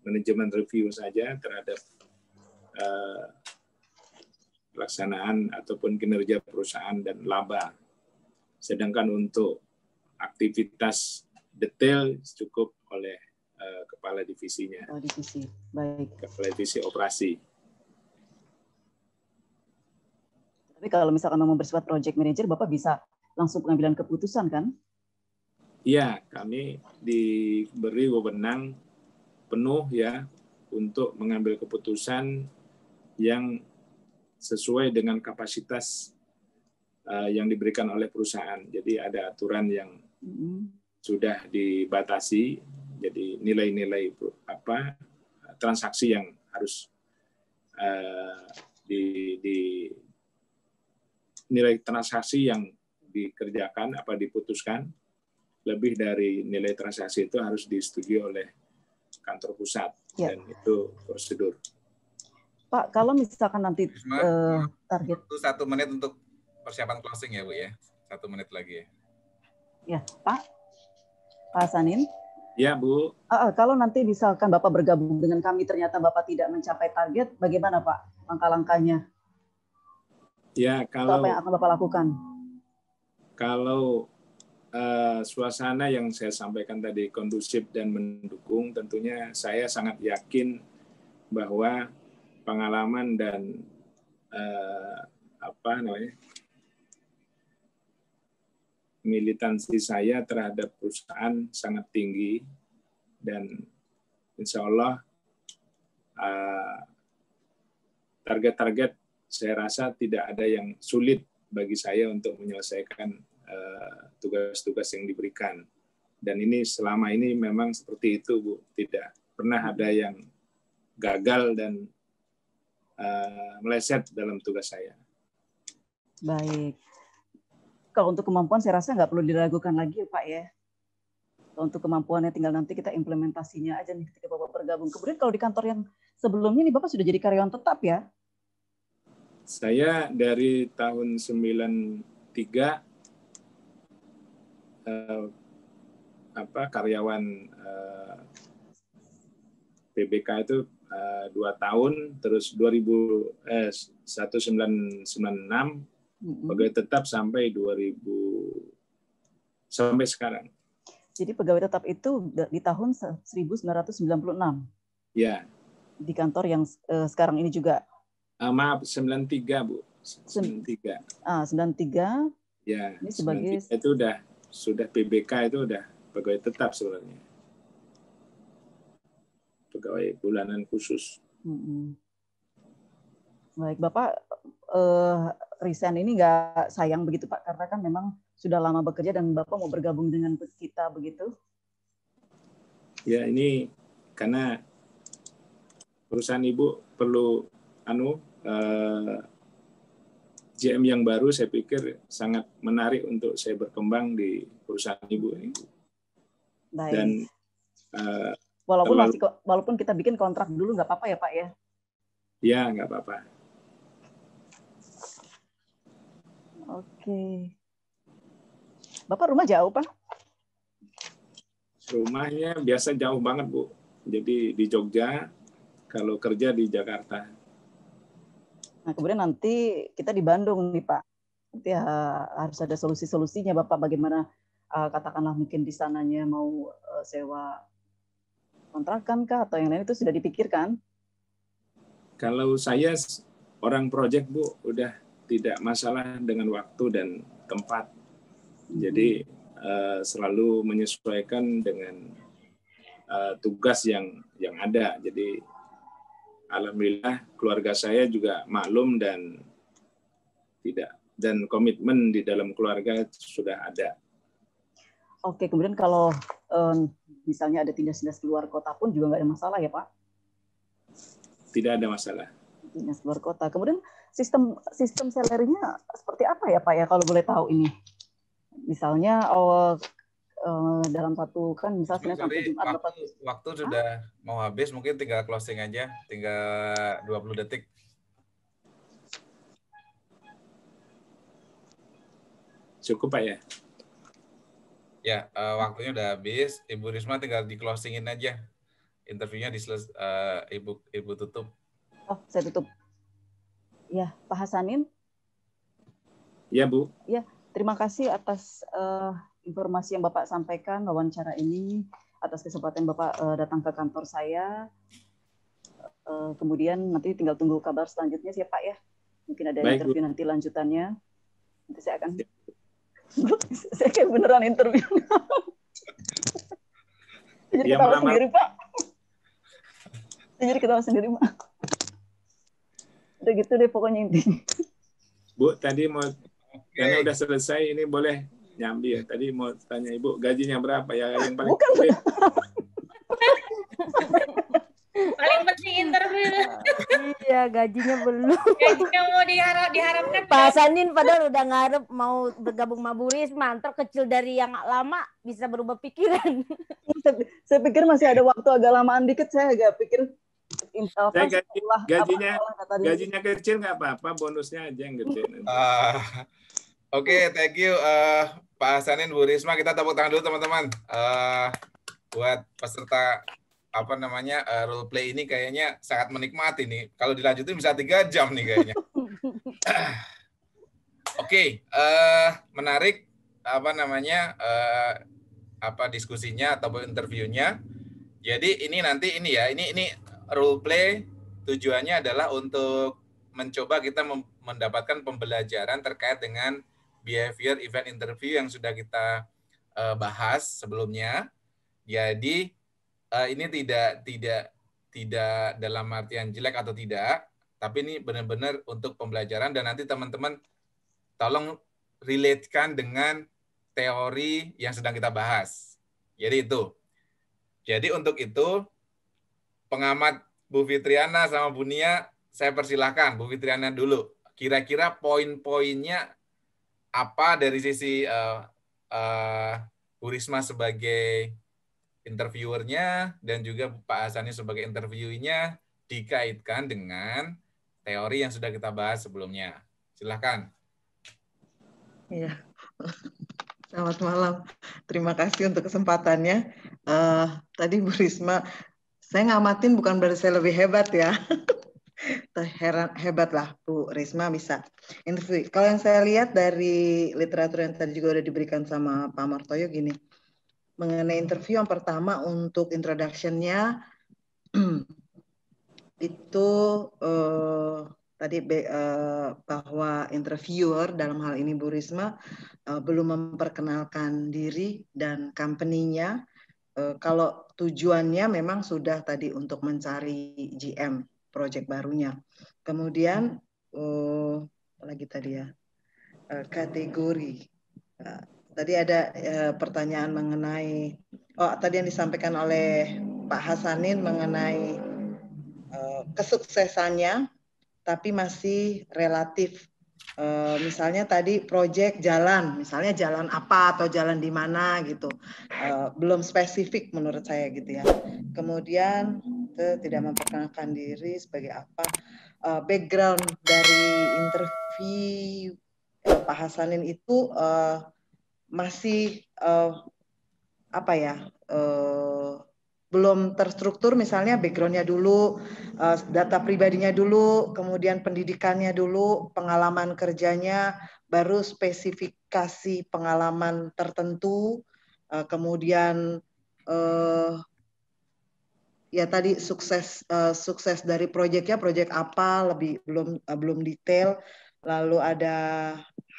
manajemen review saja terhadap pelaksanaan ataupun kinerja perusahaan dan laba. Sedangkan untuk aktivitas detail cukup oleh kepala divisinya. Divisi, baik. Kepala divisi operasi. Tapi kalau misalkan memang bersifat project manager, Bapak bisa langsung pengambilan keputusan kan? Iya, kami diberi wewenang penuh ya untuk mengambil keputusan yang sesuai dengan kapasitas yang diberikan oleh perusahaan. Jadi ada aturan yang sudah dibatasi, jadi nilai-nilai transaksi yang harus nilai transaksi yang dikerjakan diputuskan lebih dari nilai transaksi itu harus disetujui oleh kantor pusat, dan itu prosedur. Pak, kalau misalkan nanti target 1 menit untuk persiapan closing ya Bu ya, 1 menit lagi ya. Ya Pak Hasanin. Ya Bu. Kalau nanti misalkan Bapak bergabung dengan kami ternyata Bapak tidak mencapai target, bagaimana Pak langkah-langkahnya? Ya, kalau apa yang akan Bapak lakukan? Kalau suasana yang saya sampaikan tadi kondusif dan mendukung, tentunya saya sangat yakin bahwa pengalaman dan militansi saya terhadap perusahaan sangat tinggi, dan insya Allah target-target saya rasa tidak ada yang sulit bagi saya untuk menyelesaikan tugas-tugas yang diberikan. Dan ini selama ini memang seperti itu Bu, tidak pernah ada yang gagal dan meleset dalam tugas saya. Baik. Kalau untuk kemampuan saya rasa nggak perlu diragukan lagi Pak ya. Untuk kemampuannya tinggal nanti kita implementasinya aja nih ketika Bapak bergabung. Kemudian kalau di kantor yang sebelumnya nih Bapak sudah jadi karyawan tetap ya? Saya dari tahun 93 karyawan PBK itu 2 tahun, terus 1996 pegawai tetap sampai 2000 sampai sekarang. Jadi pegawai tetap itu di tahun 1996. Ya. Di kantor yang sekarang ini juga. Maaf, 93 Bu. 93. 93. Ya. Ini sebagai 93 itu sudah PBK, itu udah pegawai tetap sebenarnya. Pegawai bulanan khusus. Baik, Bapak resign ini nggak sayang begitu Pak, karena kan memang sudah lama bekerja dan Bapak mau bergabung dengan kita begitu? Ya, ini karena perusahaan Ibu perlu GM yang baru, saya pikir sangat menarik untuk saya berkembang di perusahaan Ibu ini. Baik. Dan walaupun kita bikin kontrak dulu nggak apa-apa ya Pak ya? Ya, nggak apa-apa. Oke. Bapak rumah jauh, Pak? Rumahnya biasa jauh banget, Bu. Jadi di Jogja, kalau kerja di Jakarta. Nah, kemudian nanti kita di Bandung nih, Pak. Nanti harus ada solusi-solusinya, Bapak. Bagaimana, katakanlah mungkin di sananya mau sewa kontrakan kah, atau yang lain itu sudah dipikirkan? Kalau saya orang project, Bu, udah tidak masalah dengan waktu dan tempat. Jadi selalu menyesuaikan dengan tugas yang ada. Jadi alhamdulillah keluarga saya juga maklum dan komitmen di dalam keluarga sudah ada. Oke, kemudian kalau misalnya ada dinas-dinas keluar kota pun juga nggak ada masalah ya Pak? Tidak ada masalah. Dinas keluar kota. Kemudian sistem salary-nya seperti apa ya Pak ya kalau boleh tahu ini? Misalnya dalam satu kan misalnya sampai Jumat waktu sudah mau habis, mungkin tinggal closing aja, tinggal 20 detik. Cukup Pak ya? Ya, waktunya udah habis. Ibu Risma tinggal di closingin aja. Interviewnya Ibu tutup. Oh, saya tutup. Ya, Pak Hasanin. Ya, Bu. Ya, terima kasih atas informasi yang Bapak sampaikan, wawancara ini, atas kesempatan Bapak datang ke kantor saya. Kemudian nanti tinggal tunggu kabar selanjutnya sih ya Pak ya. Mungkin ada interview nanti lanjutannya. Nanti saya akan... saya kayak beneran interview. Jadi ketawa sendiri Pak. Jadi ketawa sendiri Pak. Udah gitu deh pokoknya intinya. Bu, tadi karena udah selesai, ini boleh nyambi ya. Tadi mau tanya Ibu, gajinya berapa ya yang paling Bukan. penting? Paling penting interview. Iya, gajinya belum. Gajinya mau diharapkan. Pak Hasanin padahal udah ngarep mau bergabung sama Bu Risma, ntar kecil dari yang lama bisa berubah pikiran. Saya pikir masih ada waktu agak lamaan dikit, saya agak pikir Saya gajinya kecil nggak apa-apa, bonusnya aja yang gede. Oke, thank you Pak Hasanin, Bu Risma. Kita tepuk tangan dulu teman-teman. Buat peserta role play ini kayaknya sangat menikmati nih. Kalau dilanjutin bisa 3 jam nih kayaknya. Oke, menarik diskusinya ataupun interviewnya. Jadi ini role play tujuannya adalah untuk mencoba kita mendapatkan pembelajaran terkait dengan behavior event interview yang sudah kita bahas sebelumnya. Jadi ini tidak dalam artian jelek atau tidak, tapi ini benar-benar untuk pembelajaran dan nanti teman-teman tolong relate-kan dengan teori yang sedang kita bahas. Jadi untuk itu pengamat Bu Fitriana sama Bu Nia, saya persilahkan Bu Fitriana dulu. Kira-kira poin-poinnya apa dari sisi Bu Risma sebagai interviewernya dan juga Pak Hasanin sebagai interviewnya dikaitkan dengan teori yang sudah kita bahas sebelumnya. Silakan. Iya. Selamat malam. Terima kasih untuk kesempatannya. Tadi Bu Risma, saya ngamatin bukan berarti saya lebih hebat ya. Hebat lah Bu Risma bisa interview. Kalau yang saya lihat dari literatur yang tadi juga udah diberikan sama Pak Martoyo gini, mengenai interview yang pertama untuk introduction-nya itu tadi bahwa interviewer dalam hal ini Bu Risma belum memperkenalkan diri dan company-nya. Kalau tujuannya memang sudah tadi untuk mencari GM project barunya. Kemudian lagi tadi ya kategori. Tadi ada pertanyaan mengenai tadi yang disampaikan oleh Pak Hasanin mengenai kesuksesannya, tapi masih relatif. Misalnya tadi proyek jalan, misalnya jalan apa atau jalan di mana gitu, belum spesifik menurut saya gitu ya. Kemudian tidak memperkenalkan diri sebagai apa, background dari interview Pak Hasanin itu masih belum terstruktur, misalnya background-nya dulu, data pribadinya dulu, kemudian pendidikannya dulu, pengalaman kerjanya, baru spesifikasi pengalaman tertentu, kemudian ya tadi sukses dari proyeknya, proyek apa, belum detail. Lalu ada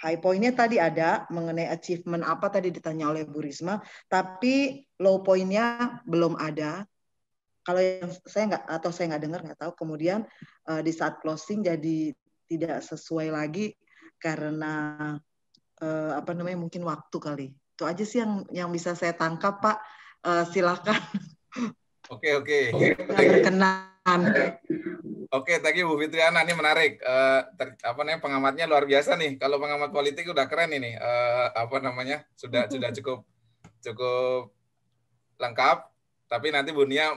high point-nya tadi ada mengenai achievement apa tadi ditanya oleh Bu Risma, tapi low point-nya belum ada. Kalau yang saya nggak dengar, nggak tahu. Kemudian di saat closing jadi tidak sesuai lagi karena mungkin waktu kali. Itu aja sih yang bisa saya tangkap, Pak. Silakan. Oke. Berkenan. Oke, thank you Bu Fitriana, ini menarik. Pengamatnya luar biasa nih. Kalau pengamat politik udah keren ini. Sudah cukup lengkap. Tapi nanti Bu Nia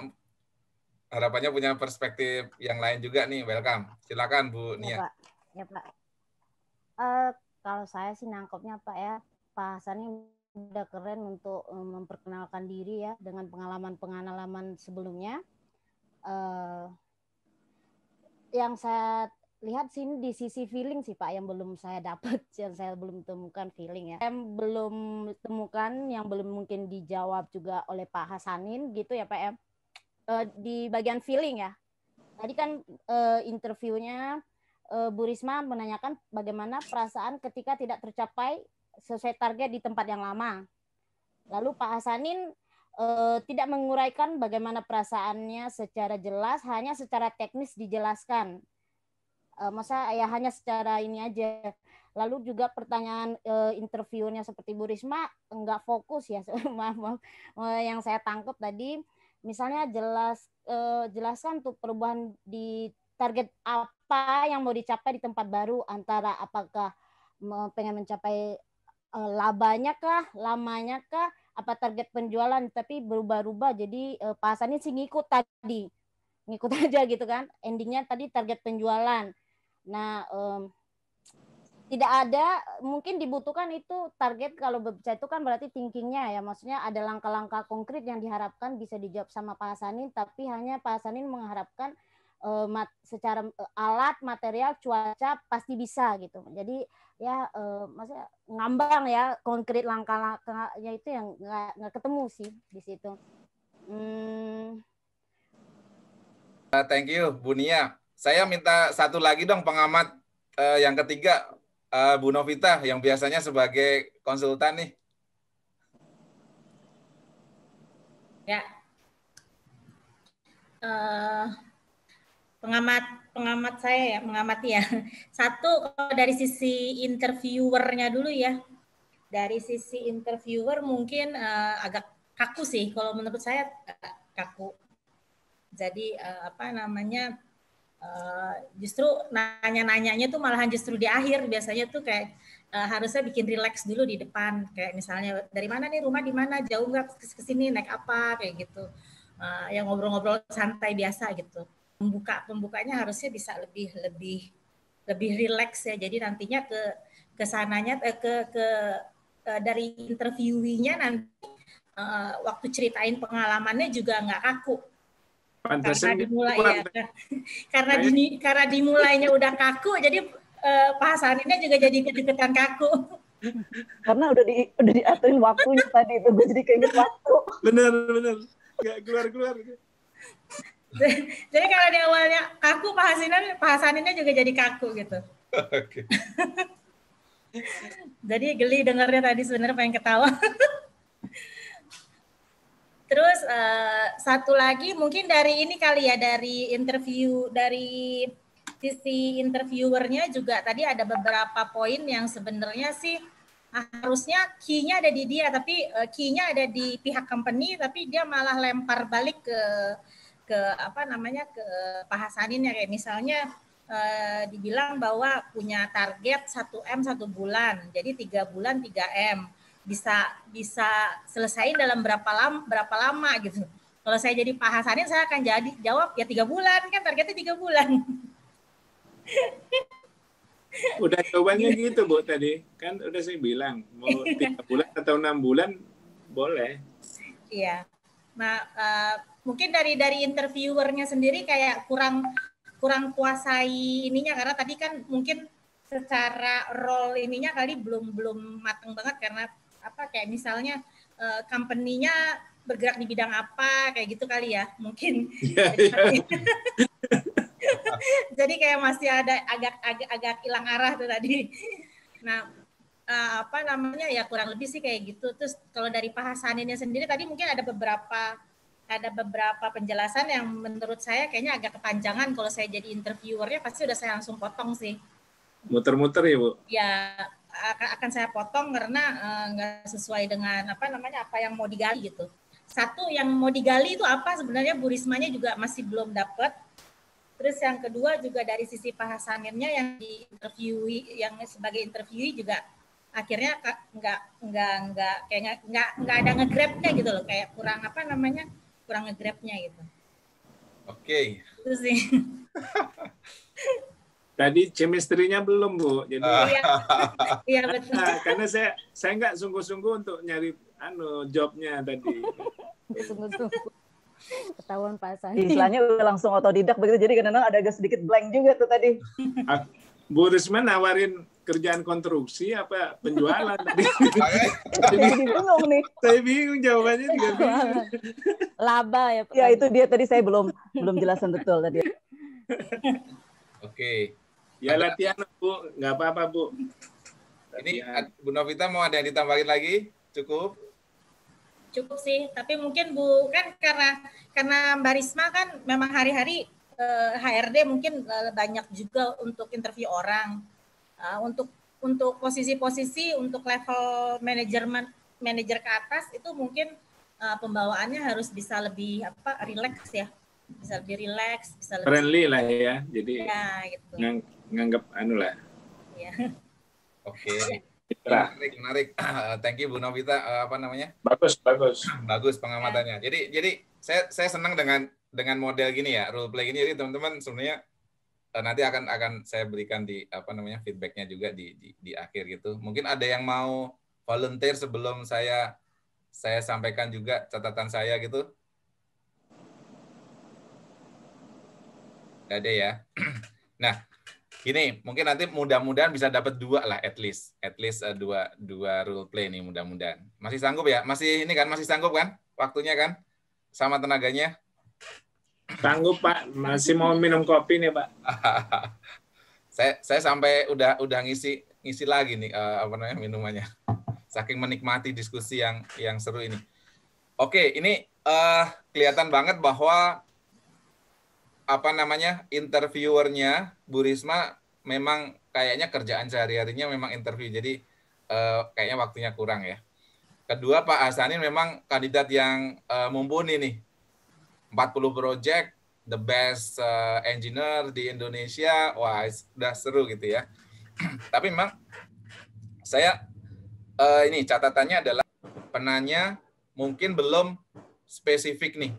harapannya punya perspektif yang lain juga nih. Welcome. Silakan Bu Nia. Ya Pak. Kalau saya sih nangkepnya Pak ya, Pak Hasanin udah keren untuk memperkenalkan diri ya dengan pengalaman sebelumnya. Yang saya lihat sini di sisi feeling sih Pak yang belum saya dapat, yang saya belum temukan feeling ya. Saya belum temukan yang belum mungkin dijawab juga oleh Pak Hasanin gitu ya Pak ya. Di bagian feeling ya. Tadi kan interviewnya Bu Risma menanyakan bagaimana perasaan ketika tidak tercapai sesuai target di tempat yang lama. Lalu Pak Hasanin tidak menguraikan bagaimana perasaannya secara jelas, hanya secara teknis dijelaskan. Masa ya hanya secara ini aja. Lalu juga pertanyaan interviewnya seperti Bu Risma nggak fokus ya, maaf. Yang saya tangkap tadi, misalnya jelaskan untuk perubahan di target apa yang mau dicapai di tempat baru, antara apakah pengen mencapai labanya kah, lamanya kah, apa target penjualan, tapi berubah-ubah. Jadi Pak Hasanin sih ngikut aja gitu kan. Endingnya tadi target penjualan. Nah, tidak ada, mungkin dibutuhkan itu target, kalau berbicara itu kan berarti thinkingnya ya, maksudnya ada langkah-langkah konkret yang diharapkan bisa dijawab sama Pak Hasanin, tapi hanya Pak Hasanin mengharapkan secara alat, material, cuaca pasti bisa gitu. Jadi ya maksudnya ngambang ya, konkret langkah-langkahnya itu yang nggak ketemu sih di situ. Thank you, Bu Nia. Saya minta satu lagi dong pengamat yang ketiga, Bu Novita, yang biasanya sebagai konsultan nih. Ya. Pengamat saya ya, mengamati ya. Satu, kalau dari sisi interviewernya dulu ya. Dari sisi interviewer mungkin agak kaku sih, kalau menurut saya kaku. Jadi justru nanya-nanyanya tuh malahan justru di akhir, biasanya tuh kayak harusnya bikin relax dulu di depan, kayak misalnya dari mana nih, rumah di mana, jauh nggak ke sini, naik apa, kayak gitu. Yang ngobrol-ngobrol santai biasa gitu. Pembukanya harusnya bisa lebih relax ya. Jadi nantinya ke sananya dari interviewinya nanti waktu ceritain pengalamannya juga nggak kaku. Karena dimulainya udah kaku, jadi Pak Hasaninnya juga jadi kedekatan kaku. Karena udah diaturin waktunya tadi itu, gue jadi keinget waktu. Bener, nggak keluar. Jadi kalau di awalnya kaku, Pak Hasaninnya juga jadi kaku gitu. Oke. Jadi geli dengarnya tadi, sebenarnya pengen ketawa. Terus satu lagi mungkin dari ini kali ya, dari interview, dari sisi interviewernya juga tadi ada beberapa poin yang sebenarnya sih harusnya key-nya ada di dia, tapi key-nya ada di pihak company, tapi dia malah lempar balik ke Pak Hasanin ya. Kayak misalnya dibilang bahwa punya target 1M 1 bulan, jadi 3 bulan 3M. Bisa selesaiin dalam berapa lama gitu. Kalau saya jadi Pak Hasanin, saya akan jawab ya 3 bulan, kan targetnya 3 bulan. Udah jawabannya gitu Bu tadi, kan udah saya bilang mau 3 bulan atau 6 bulan boleh. Iya. Nah mungkin dari interviewernya sendiri kayak kurang kuasai ininya, karena tadi kan mungkin secara role ininya kali belum matang banget, karena kayak misalnya company-nya bergerak di bidang apa, kayak gitu kali ya mungkin. Jadi kayak masih ada agak hilang arah tuh tadi. Nah ya kurang lebih sih kayak gitu. Terus kalau dari Pak Hasaninnya sendiri tadi mungkin ada beberapa penjelasan yang menurut saya kayaknya agak kepanjangan. Kalau saya jadi interviewernya pasti udah saya langsung potong sih. Muter-muter ya Bu? Ya, akan saya potong karena nggak sesuai dengan apa yang mau digali gitu. Satu, yang mau digali itu apa sebenarnya, Bu Rismanya juga masih belum dapat. Terus yang kedua juga dari sisi Pak Hasaninnya yang diinterviewin, yang sebagai interviewee juga akhirnya nggak ada nge-grab-nya gitu loh, kayak kurang nge-grab-nya gitu. Oke. Itu sih. Tadi chemistry-nya belum Bu, jadi iya betul. Karena saya nggak sungguh-sungguh untuk nyari jobnya tadi. Sungguh-sungguh. Ketahuan Pak Hasanin. Istilahnya udah langsung otodidak begitu, jadi kadang-kadang ada agak sedikit blank juga tuh tadi. Bu Risma nawarin kerjaan konstruksi apa penjualan tadi? Jadi bingung nih. Saya bingung jawabannya juga bingung. Laba ya Pak. Ya itu dia tadi, saya belum jelasin betul tadi. Oke. Ya latihan Bu, nggak apa-apa Bu. Ini Bu Novita mau ada yang ditambahin lagi? Cukup? Cukup sih, tapi mungkin Bu kan karena Mbak Risma kan memang hari-hari HRD mungkin banyak juga untuk interview orang. Untuk untuk posisi-posisi untuk level manajer ke atas itu mungkin pembawaannya harus bisa lebih relax ya, bisa lebih relax, bisa lebih friendly lah ya, jadi ya, gitu. nganggap anu lah. Ya. Oke. Mitra. Menarik. Thank you Bu Novita. Bagus. Bagus pengamatannya. Jadi saya senang dengan model gini ya, role play gini. Jadi teman-teman sebenarnya nanti akan saya berikan di feedbacknya juga di akhir gitu. Mungkin ada yang mau volunteer sebelum saya sampaikan juga catatan saya gitu. Nggak ada ya. Nah, gini, mungkin nanti mudah-mudahan bisa dapat 2 lah, at least dua role play nih mudah-mudahan. Masih sanggup ya? Masih sanggup kan? Waktunya kan? Sama tenaganya? Sanggup Pak, masih mau minum kopi nih Pak. saya sampai udah ngisi lagi nih minumannya. Saking menikmati diskusi yang seru ini. Oke, ini kelihatan banget bahwa interviewernya Bu Risma memang kayaknya kerjaan sehari-harinya memang interview, jadi kayaknya waktunya kurang ya. Kedua, Pak Hasanin memang kandidat yang mumpuni nih. 40 project, the best engineer di Indonesia, wah sudah seru gitu ya. Tapi memang saya ini catatannya adalah penanya mungkin belum spesifik nih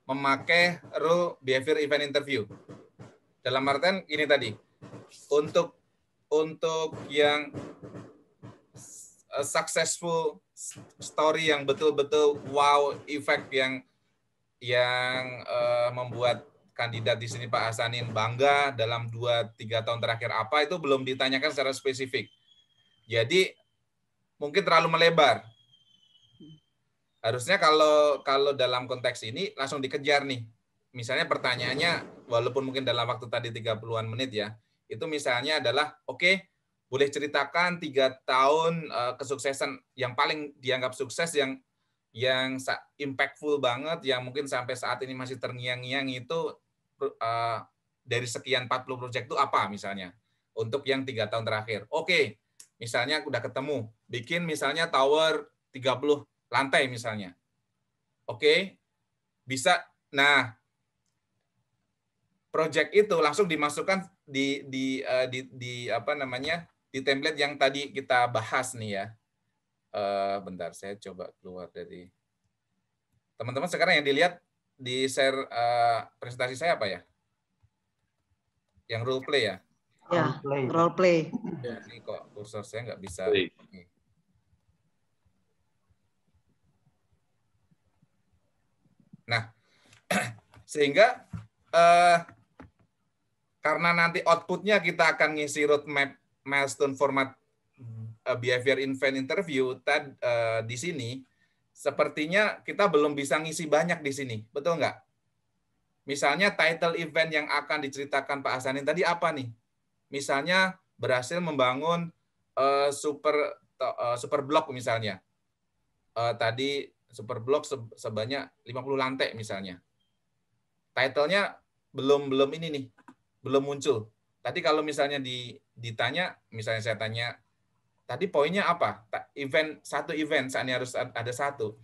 memakai rule behavior event interview. Dalam artian ini tadi, untuk yang successful story yang betul-betul wow effect yang membuat kandidat di sini Pak Hasanin bangga dalam 2-3 tahun terakhir apa, itu belum ditanyakan secara spesifik. Jadi mungkin terlalu melebar. Harusnya kalau dalam konteks ini langsung dikejar nih. Misalnya pertanyaannya, walaupun mungkin dalam waktu tadi 30-an menit ya, itu misalnya adalah, oke, boleh ceritakan 3 tahun kesuksesan yang paling dianggap sukses yang impactful banget, yang mungkin sampai saat ini masih terngiang-ngiang itu dari sekian 40 proyek itu apa misalnya untuk yang 3 tahun terakhir. Oke, misalnya udah ketemu, bikin misalnya tower 30 lantai misalnya. Oke, bisa. Nah, proyek itu langsung dimasukkan di template yang tadi kita bahas nih ya. Bentar, saya coba keluar dari teman-teman. Sekarang yang dilihat di share presentasi saya apa ya? Yang role play ya? Ya, role play. Ini kok kursor saya nggak bisa. Nah, sehingga karena nanti outputnya kita akan ngisi roadmap milestone format behavior event interview di sini, sepertinya kita belum bisa ngisi banyak di sini, betul nggak? Misalnya title event yang akan diceritakan Pak Hasanin tadi apa nih? Misalnya berhasil membangun super block misalnya. Tadi super block sebanyak 50 lantai misalnya. Title-nya belum ini nih, belum muncul. Tadi kalau misalnya ditanya, misalnya saya tanya, tadi poinnya apa? Satu event, saat ini harus ada satu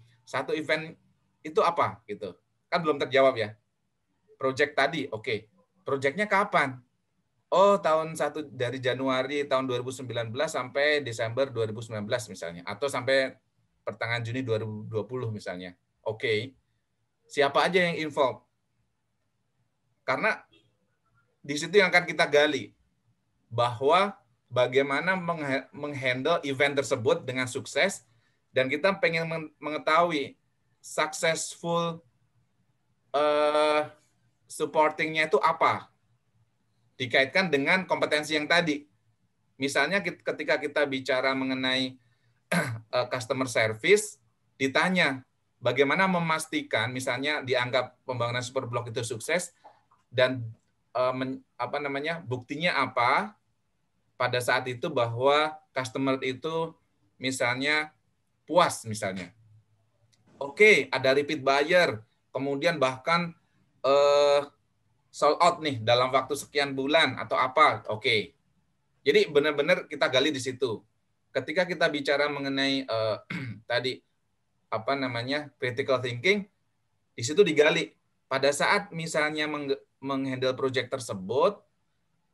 event itu apa gitu. Kan belum terjawab ya. Project tadi, oke. Projectnya kapan? Oh, dari Januari tahun 2019 sampai Desember 2019 misalnya, atau sampai pertengahan Juni 2020 misalnya. Oke. Siapa aja yang involved? Karena di situ yang akan kita gali bahwa bagaimana menghandle event tersebut dengan sukses, dan kita pengen mengetahui successful supportingnya itu apa, dikaitkan dengan kompetensi yang tadi. Misalnya ketika kita bicara mengenai customer service, ditanya bagaimana memastikan misalnya dianggap pembangunan super block itu sukses, dan buktinya apa pada saat itu bahwa customer itu misalnya puas misalnya. Oke, ada repeat buyer, kemudian bahkan sold out nih dalam waktu sekian bulan atau apa. Oke. Jadi benar-benar kita gali di situ. Ketika kita bicara mengenai tadi apa namanya critical thinking, di situ digali. Pada saat misalnya menghandle project tersebut,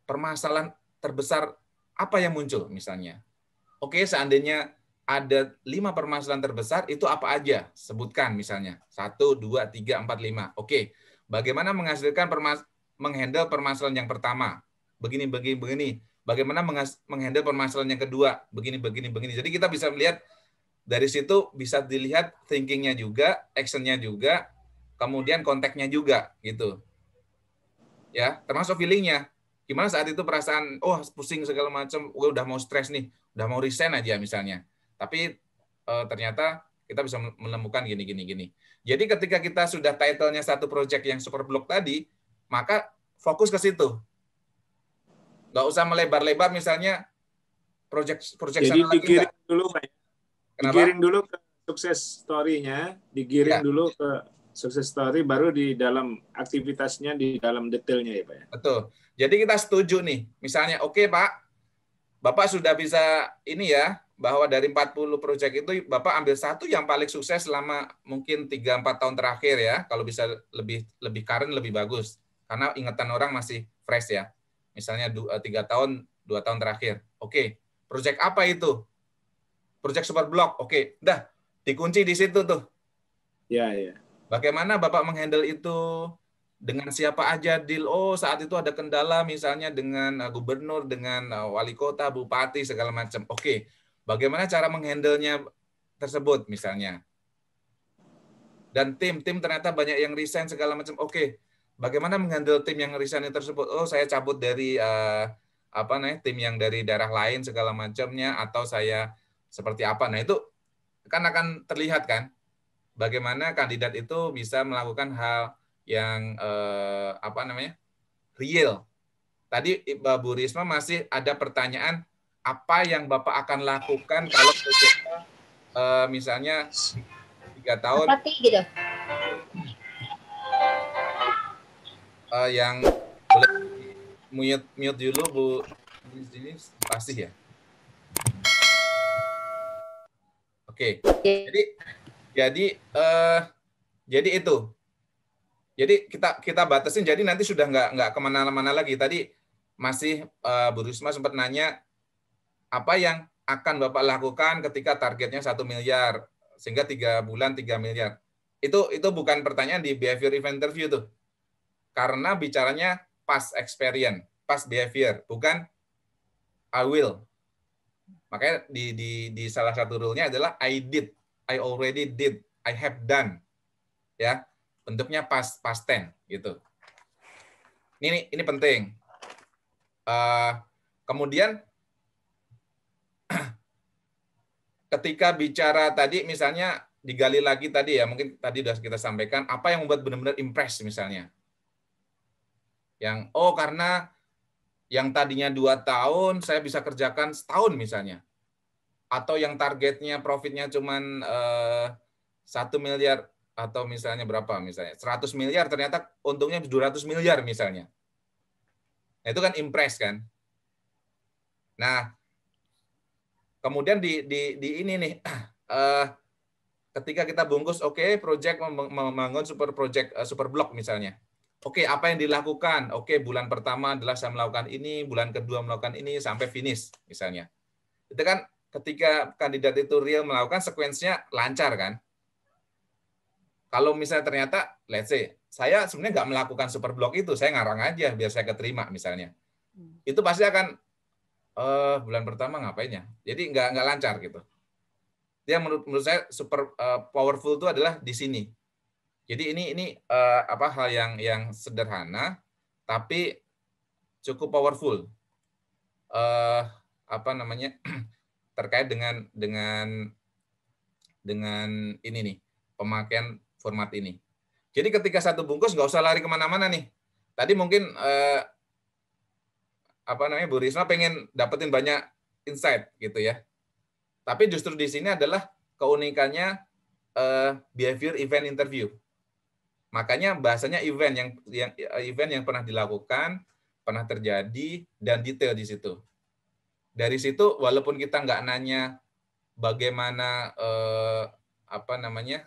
permasalahan terbesar apa yang muncul misalnya. Oke, seandainya ada 5 permasalahan terbesar, itu apa aja? Sebutkan misalnya. 1, 2, 3, 4, 5. Oke, bagaimana menghandle permasalahan yang pertama? Begini. Bagaimana menghandle permasalahan yang kedua? Begini. Jadi kita bisa melihat dari situ, bisa dilihat thinking-nya juga, action-nya juga, kemudian konteksnya juga gitu. Ya, termasuk feeling-nya. Gimana saat itu perasaan, oh pusing segala macam, udah mau stres nih, udah mau resign aja misalnya. Tapi ternyata kita bisa menemukan gini. Jadi ketika kita sudah title-nya satu project yang super block tadi, maka fokus ke situ. Nggak usah melebar-lebar misalnya project Jadi sana lagi. digiring dulu, Pak. Kenapa? Digiring dulu ke sukses story-nya, digiring dulu ke sukses story, baru di dalam aktivitasnya, di dalam detailnya ya Pak ya. Betul. Jadi kita setuju nih, misalnya oke, Pak, Bapak sudah bisa ini ya, bahwa dari 40 proyek itu Bapak ambil satu yang paling sukses selama mungkin 3-4 tahun terakhir ya, kalau bisa lebih current lebih bagus. Karena ingatan orang masih fresh ya. Misalnya 3 tahun, 2 tahun terakhir. Oke, proyek apa itu? Proyek super block. Oke, dah dikunci di situ tuh. Ya. Bagaimana Bapak menghandle itu? Dengan siapa aja deal? Oh, saat itu ada kendala misalnya dengan gubernur, dengan wali kota, bupati, segala macam. Oke, bagaimana cara menghandle-nya tersebut misalnya? Dan tim ternyata banyak yang resign segala macam. Oke, bagaimana menghandle tim yang resign tersebut? Oh, saya cabut dari tim yang dari daerah lain segala macamnya, atau saya seperti apa? Nah, itu kan akan terlihat kan bagaimana kandidat itu bisa melakukan hal yang real. Tadi Bu Risma masih ada pertanyaan, apa yang Bapak akan lakukan kalau proyeknya misalnya 3 tahun gitu. Yang boleh mute dulu Bu, ini pasti ya. Oke. Jadi itu. Jadi kita batasin. Jadi nanti sudah nggak kemana-mana lagi. Tadi masih Bu Risma sempat nanya apa yang akan Bapak lakukan ketika targetnya 1 miliar sehingga 3 bulan 3 miliar. Itu bukan pertanyaan di behavior event interview tuh. Karena bicaranya past experience, past behavior, bukan I will. Makanya di salah satu rule-nya adalah I did, I already did, I have done. Ya. Bentuknya past tense gitu. Ini penting. Kemudian ketika bicara tadi misalnya digali lagi tadi ya, mungkin tadi sudah kita sampaikan apa yang membuat benar-benar impress misalnya. Yang karena yang tadinya 2 tahun saya bisa kerjakan setahun misalnya. Atau yang targetnya profitnya cuman 1 miliar atau misalnya berapa misalnya 100 miliar ternyata untungnya 200 miliar misalnya. Nah, itu kan impress kan. Nah, kemudian di ini nih ketika kita bungkus project membangun super block misalnya. Oke, apa yang dilakukan? Oke, bulan pertama adalah saya melakukan ini, bulan kedua melakukan ini sampai finish misalnya. Itu kan ketika kandidat itu real melakukan sekuensinya lancar kan. Kalau misalnya ternyata, let's say, saya sebenarnya nggak melakukan super block itu, saya ngarang aja biar saya keterima misalnya. Itu pasti akan, bulan pertama ngapainnya? Jadi nggak lancar gitu. Yang menurut saya super powerful itu adalah di sini. Jadi ini hal yang sederhana, tapi cukup powerful. Terkait dengan ini nih, pemakaian format ini. Jadi ketika satu bungkus nggak usah lari kemana-mana nih. Tadi mungkin Bu Risma pengen dapetin banyak insight gitu ya. Tapi justru di sini adalah keunikannya behavior event interview. Makanya bahasanya event yang pernah dilakukan, pernah terjadi dan detail di situ. Dari situ walaupun kita nggak nanya bagaimana apa namanya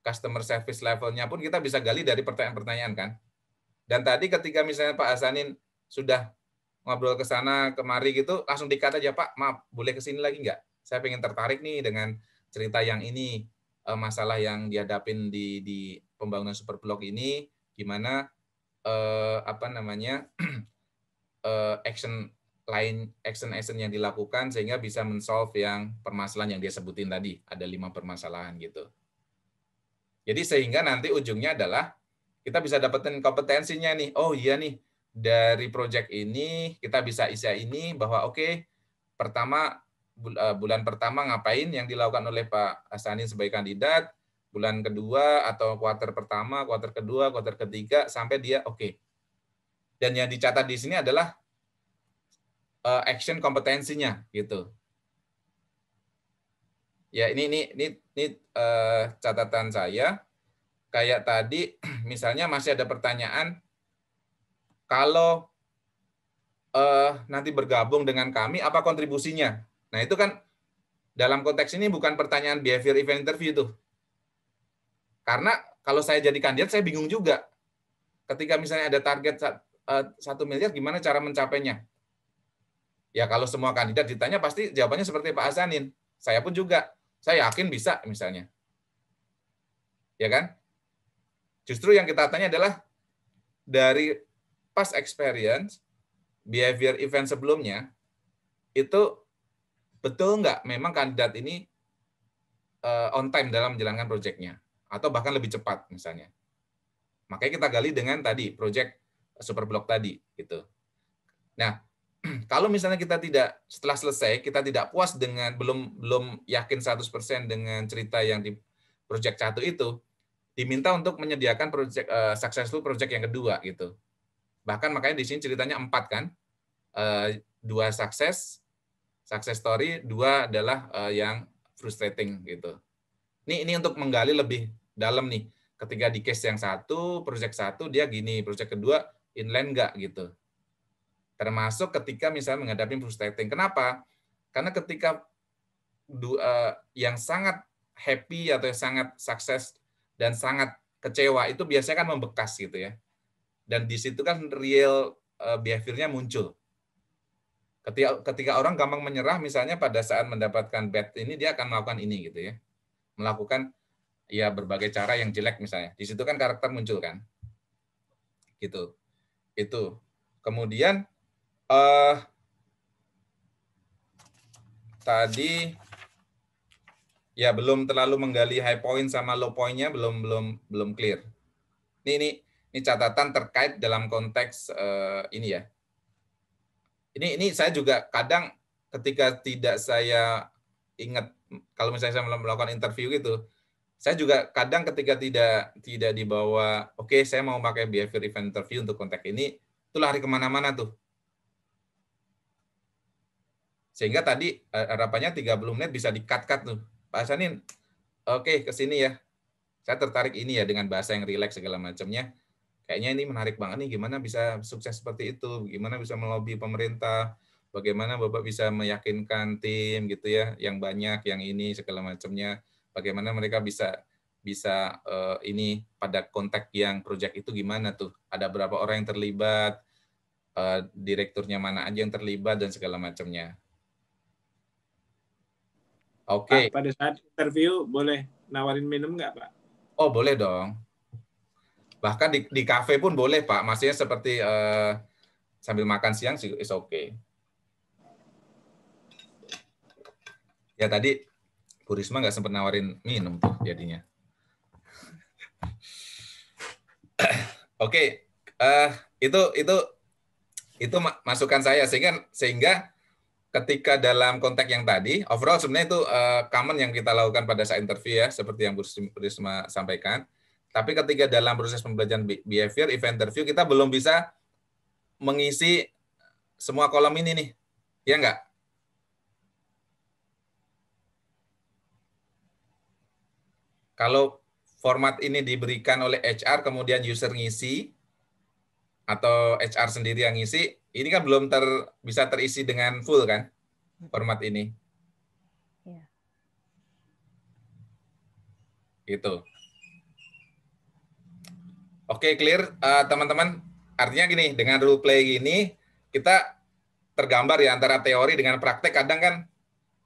customer service levelnya pun kita bisa gali dari pertanyaan-pertanyaan kan. Dan tadi ketika misalnya Pak Hasanin sudah ngobrol ke sana kemari gitu, langsung di-cut aja, Pak, maaf, boleh ke sini lagi nggak? Saya pengen tertarik nih dengan cerita yang ini, masalah yang dihadapin di pembangunan Superblok ini, gimana apa namanya action yang dilakukan sehingga bisa men-solve yang permasalahan yang dia sebutin tadi, ada 5 permasalahan gitu. Jadi sehingga nanti ujungnya adalah kita bisa dapetin kompetensinya nih. Oh iya nih, dari project ini kita bisa isi ini bahwa oke, pertama bulan pertama ngapain yang dilakukan oleh Pak Hasanin sebagai kandidat, bulan kedua atau kuarter pertama, kuarter kedua, kuarter ketiga sampai dia oke. Dan yang dicatat di sini adalah action kompetensinya gitu. Ya ini catatan saya. Kayak tadi misalnya masih ada pertanyaan, kalau nanti bergabung dengan kami apa kontribusinya? Nah itu kan dalam konteks ini bukan pertanyaan behavior event interview tuh. Karena kalau saya jadi kandidat saya bingung juga. Ketika misalnya ada target 1 miliar, gimana cara mencapainya? Ya kalau semua kandidat ditanya pasti jawabannya seperti Pak Hasanin. Saya pun juga, saya yakin bisa misalnya. Ya kan? Justru yang kita tanya adalah dari past experience, behavior event sebelumnya, itu betul nggak memang kandidat ini on time dalam menjalankan proyeknya, atau bahkan lebih cepat misalnya. Makanya kita gali dengan tadi, proyek Superblok tadi. Gitu. Nah, kalau misalnya kita tidak, setelah selesai, kita tidak puas dengan, belum yakin 100% dengan cerita yang di proyek 1 itu, diminta untuk menyediakan successful project yang kedua gitu. Bahkan makanya di sini ceritanya 4 kan, 2 success story, 2 adalah yang frustrating gitu. Ini untuk menggali lebih dalam nih. Ketika di case yang 1, project 1 dia gini, project kedua inline enggak gitu. Termasuk ketika misalnya menghadapi frustrating. Kenapa? Karena ketika yang sangat happy atau yang sangat sukses dan sangat kecewa itu biasanya kan membekas gitu ya. Dan di situ kan real behavior-nya muncul. Ketika orang gampang menyerah misalnya pada saat mendapatkan bad ini dia akan melakukan ini gitu ya. Melakukan ya berbagai cara yang jelek misalnya. Di situ kan karakter muncul kan. Gitu. Itu. Kemudian tadi ya belum terlalu menggali high point sama low point-nya belum clear. Ini catatan terkait dalam konteks ini ya. Ini saya juga kadang ketika tidak saya ingat, kalau misalnya saya melakukan interview gitu, saya juga kadang ketika tidak dibawa, oke saya mau pakai behavior event interview untuk konteks ini, itu lari kemana-mana tuh. Sehingga tadi harapannya 30 menit bisa di-cut tuh. Pak Hasanin, oke ke sini ya. Saya tertarik ini ya dengan bahasa yang rileks segala macamnya. Kayaknya ini menarik banget nih, gimana bisa sukses seperti itu, gimana bisa melobi pemerintah, bagaimana Bapak bisa meyakinkan tim gitu ya, yang banyak, yang ini segala macamnya, bagaimana mereka bisa ini pada konteks yang proyek itu gimana tuh, ada berapa orang yang terlibat, direkturnya mana aja yang terlibat dan segala macamnya. Oke. Pak, pada saat interview boleh nawarin minum nggak, Pak? Oh, boleh dong. Bahkan di kafe pun boleh, Pak. Maksudnya seperti sambil makan siang sih is okay. Ya tadi Bu Risma nggak sempat nawarin minum tuh jadinya. Oke. Itu masukan saya sehingga ketika dalam konteks yang tadi, overall sebenarnya itu common yang kita lakukan pada saat interview ya, seperti yang Bu Risma sampaikan. Tapi ketika dalam proses pembelajaran behavior, event interview, kita belum bisa mengisi semua kolom ini nih. Ya enggak? Kalau format ini diberikan oleh HR, kemudian user ngisi, atau HR sendiri yang ngisi, ini kan belum bisa terisi dengan full kan format ini. Iya. Gitu. Oke, clear teman-teman. Artinya gini, dengan role play gini kita tergambar ya antara teori dengan praktek. Kadang kan,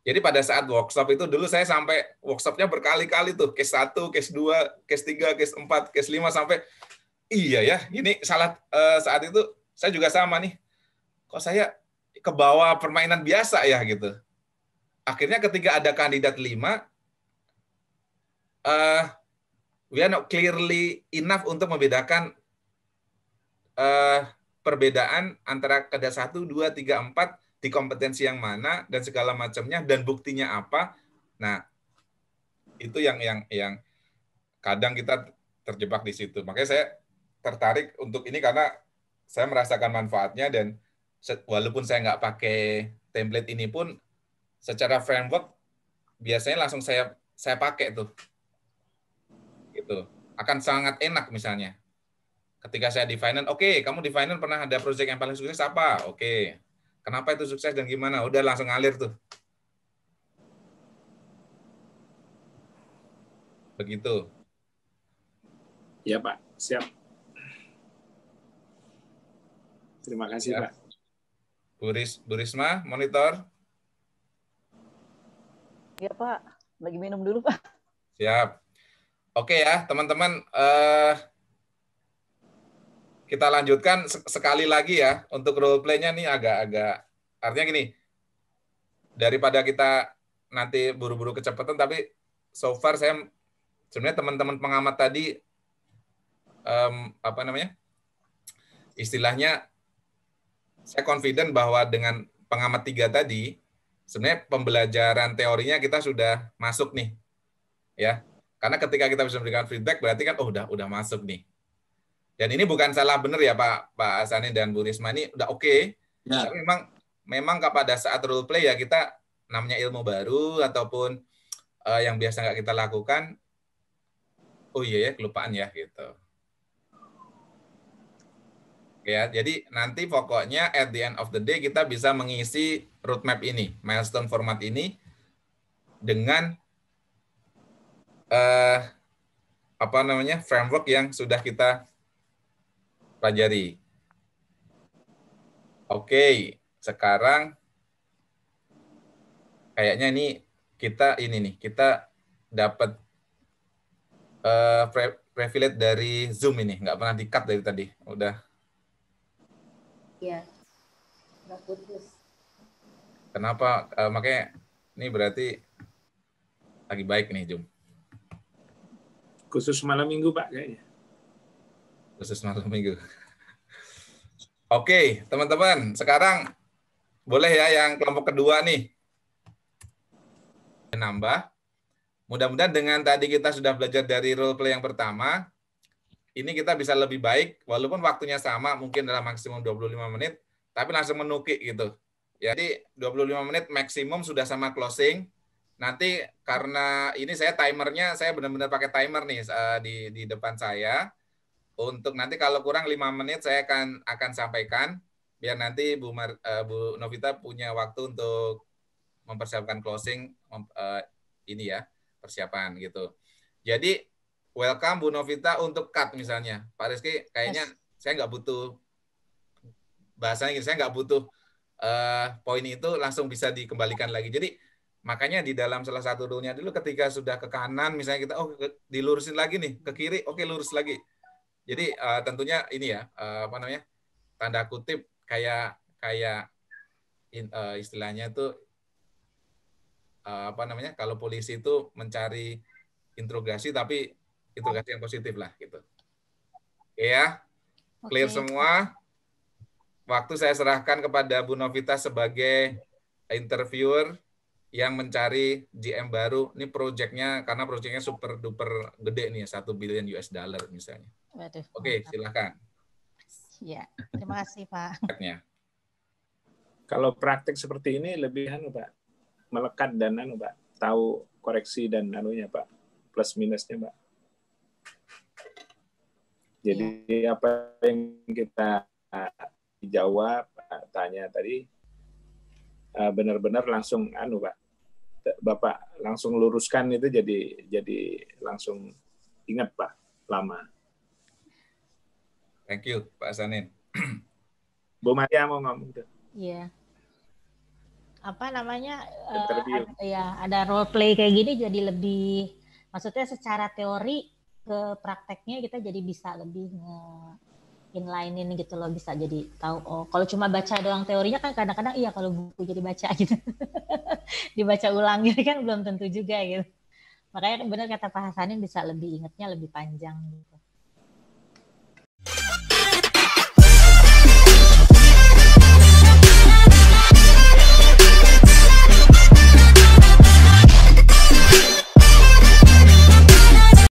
jadi pada saat workshop itu dulu saya sampai workshopnya berkali-kali tuh, case 1, case 2, case 3, case 4, case 5 sampai iya ya, ini saat itu saya juga sama nih. Kok saya ke bawah permainan biasa ya gitu. Akhirnya ketika ada kandidat 5, we are not clearly enough untuk membedakan perbedaan antara kandidat 1, 2, 3, 4 di kompetensi yang mana dan segala macamnya dan buktinya apa. Nah, itu yang kadang kita terjebak di situ. Makanya saya tertarik untuk ini karena saya merasakan manfaatnya dan walaupun saya nggak pakai template ini pun secara framework biasanya langsung saya pakai tuh. Gitu. Akan sangat enak misalnya. Ketika saya di finance, oke, kamu di finance pernah ada proyek yang paling sukses apa? Oke. Kenapa itu sukses dan gimana? Udah langsung ngalir tuh. Begitu. Ya, Pak. Siap. Terima kasih, ya. Pak. Bu Risma, monitor. Iya, Pak. Lagi minum dulu, Pak. Siap. Oke ya, teman-teman. Kita lanjutkan sekali lagi ya. Untuk role play-nya nih agak-agak, artinya gini, daripada kita nanti buru-buru kecepatan, tapi so far saya sebenarnya teman-teman pengamat tadi, istilahnya, saya confident bahwa dengan pengamat 3 tadi, sebenarnya pembelajaran teorinya kita sudah masuk nih, ya. Karena ketika kita bisa memberikan feedback, berarti kan udah masuk nih. Dan ini bukan salah benar ya Pak Asani dan Bu Risma, ini udah oke. Ya. Tapi memang pada saat role play ya kita namanya ilmu baru ataupun yang biasa nggak kita lakukan, oh iya ya kelupaan ya gitu. Ya, jadi nanti pokoknya at the end of the day kita bisa mengisi roadmap ini, milestone format ini dengan framework yang sudah kita pelajari. Oke, sekarang kayaknya ini kita dapat privilege dari Zoom ini, nggak pernah di-cut dari tadi, udah. Iya, nggak putus. Kenapa? Makanya ini berarti lagi baik nih Zoom. Khusus malam minggu Pak kayaknya. Khusus malam minggu. Oke, teman-teman, sekarang boleh ya yang kelompok kedua nih. Nambah. Mudah-mudahan dengan tadi kita sudah belajar dari role play yang pertama, ini kita bisa lebih baik, walaupun waktunya sama, mungkin dalam maksimum 25 menit, tapi langsung menukik gitu. Jadi 25 menit maksimum sudah sama closing. Nanti karena ini saya timernya, saya benar-benar pakai timer nih di depan saya. Untuk nanti kalau kurang 5 menit saya akan sampaikan, biar nanti Bu Novita punya waktu untuk mempersiapkan closing ini ya, persiapan gitu. Jadi welcome Bu Novita untuk cut misalnya. Pak Rizky kayaknya saya nggak butuh bahasanya gitu, saya nggak butuh poin itu langsung bisa dikembalikan lagi. Jadi makanya di dalam salah satu rule-nya dulu ketika sudah ke kanan misalnya kita dilurusin lagi nih, ke kiri oke lurus lagi. Jadi tentunya ini ya tanda kutip kayak istilahnya itu kalau polisi itu mencari interogasi tapi interogasi yang positif lah gitu. Ya, clear semua. Waktu saya serahkan kepada Bu Novita sebagai interviewer yang mencari GM baru. Ini proyeknya karena proyeknya super duper gede nih, $1 billion misalnya. Waduh, oke, silakan. Ya, terima kasih Pak. Kalau praktek seperti ini lebih Pak, melekat dan Pak, tahu koreksi dan Pak, plus minusnya Pak. Jadi apa yang kita dijawab tanya tadi benar-benar langsung Pak, Bapak langsung luruskan itu jadi langsung ingat Pak lama. Thank you Pak Sanin. Bu Maria mau ngomong tuh. Iya. Apa namanya? Interview. Ada role play kayak gini jadi lebih, maksudnya secara teori ke prakteknya kita jadi bisa lebih inline-in gitu loh, bisa jadi tahu. Oh, kalau cuma baca doang teorinya kan kadang-kadang iya kalau buku jadi baca gitu. Dibaca ulang gitu kan belum tentu juga gitu. Makanya benar kata Pak Hasanin bisa lebih ingatnya lebih panjang gitu.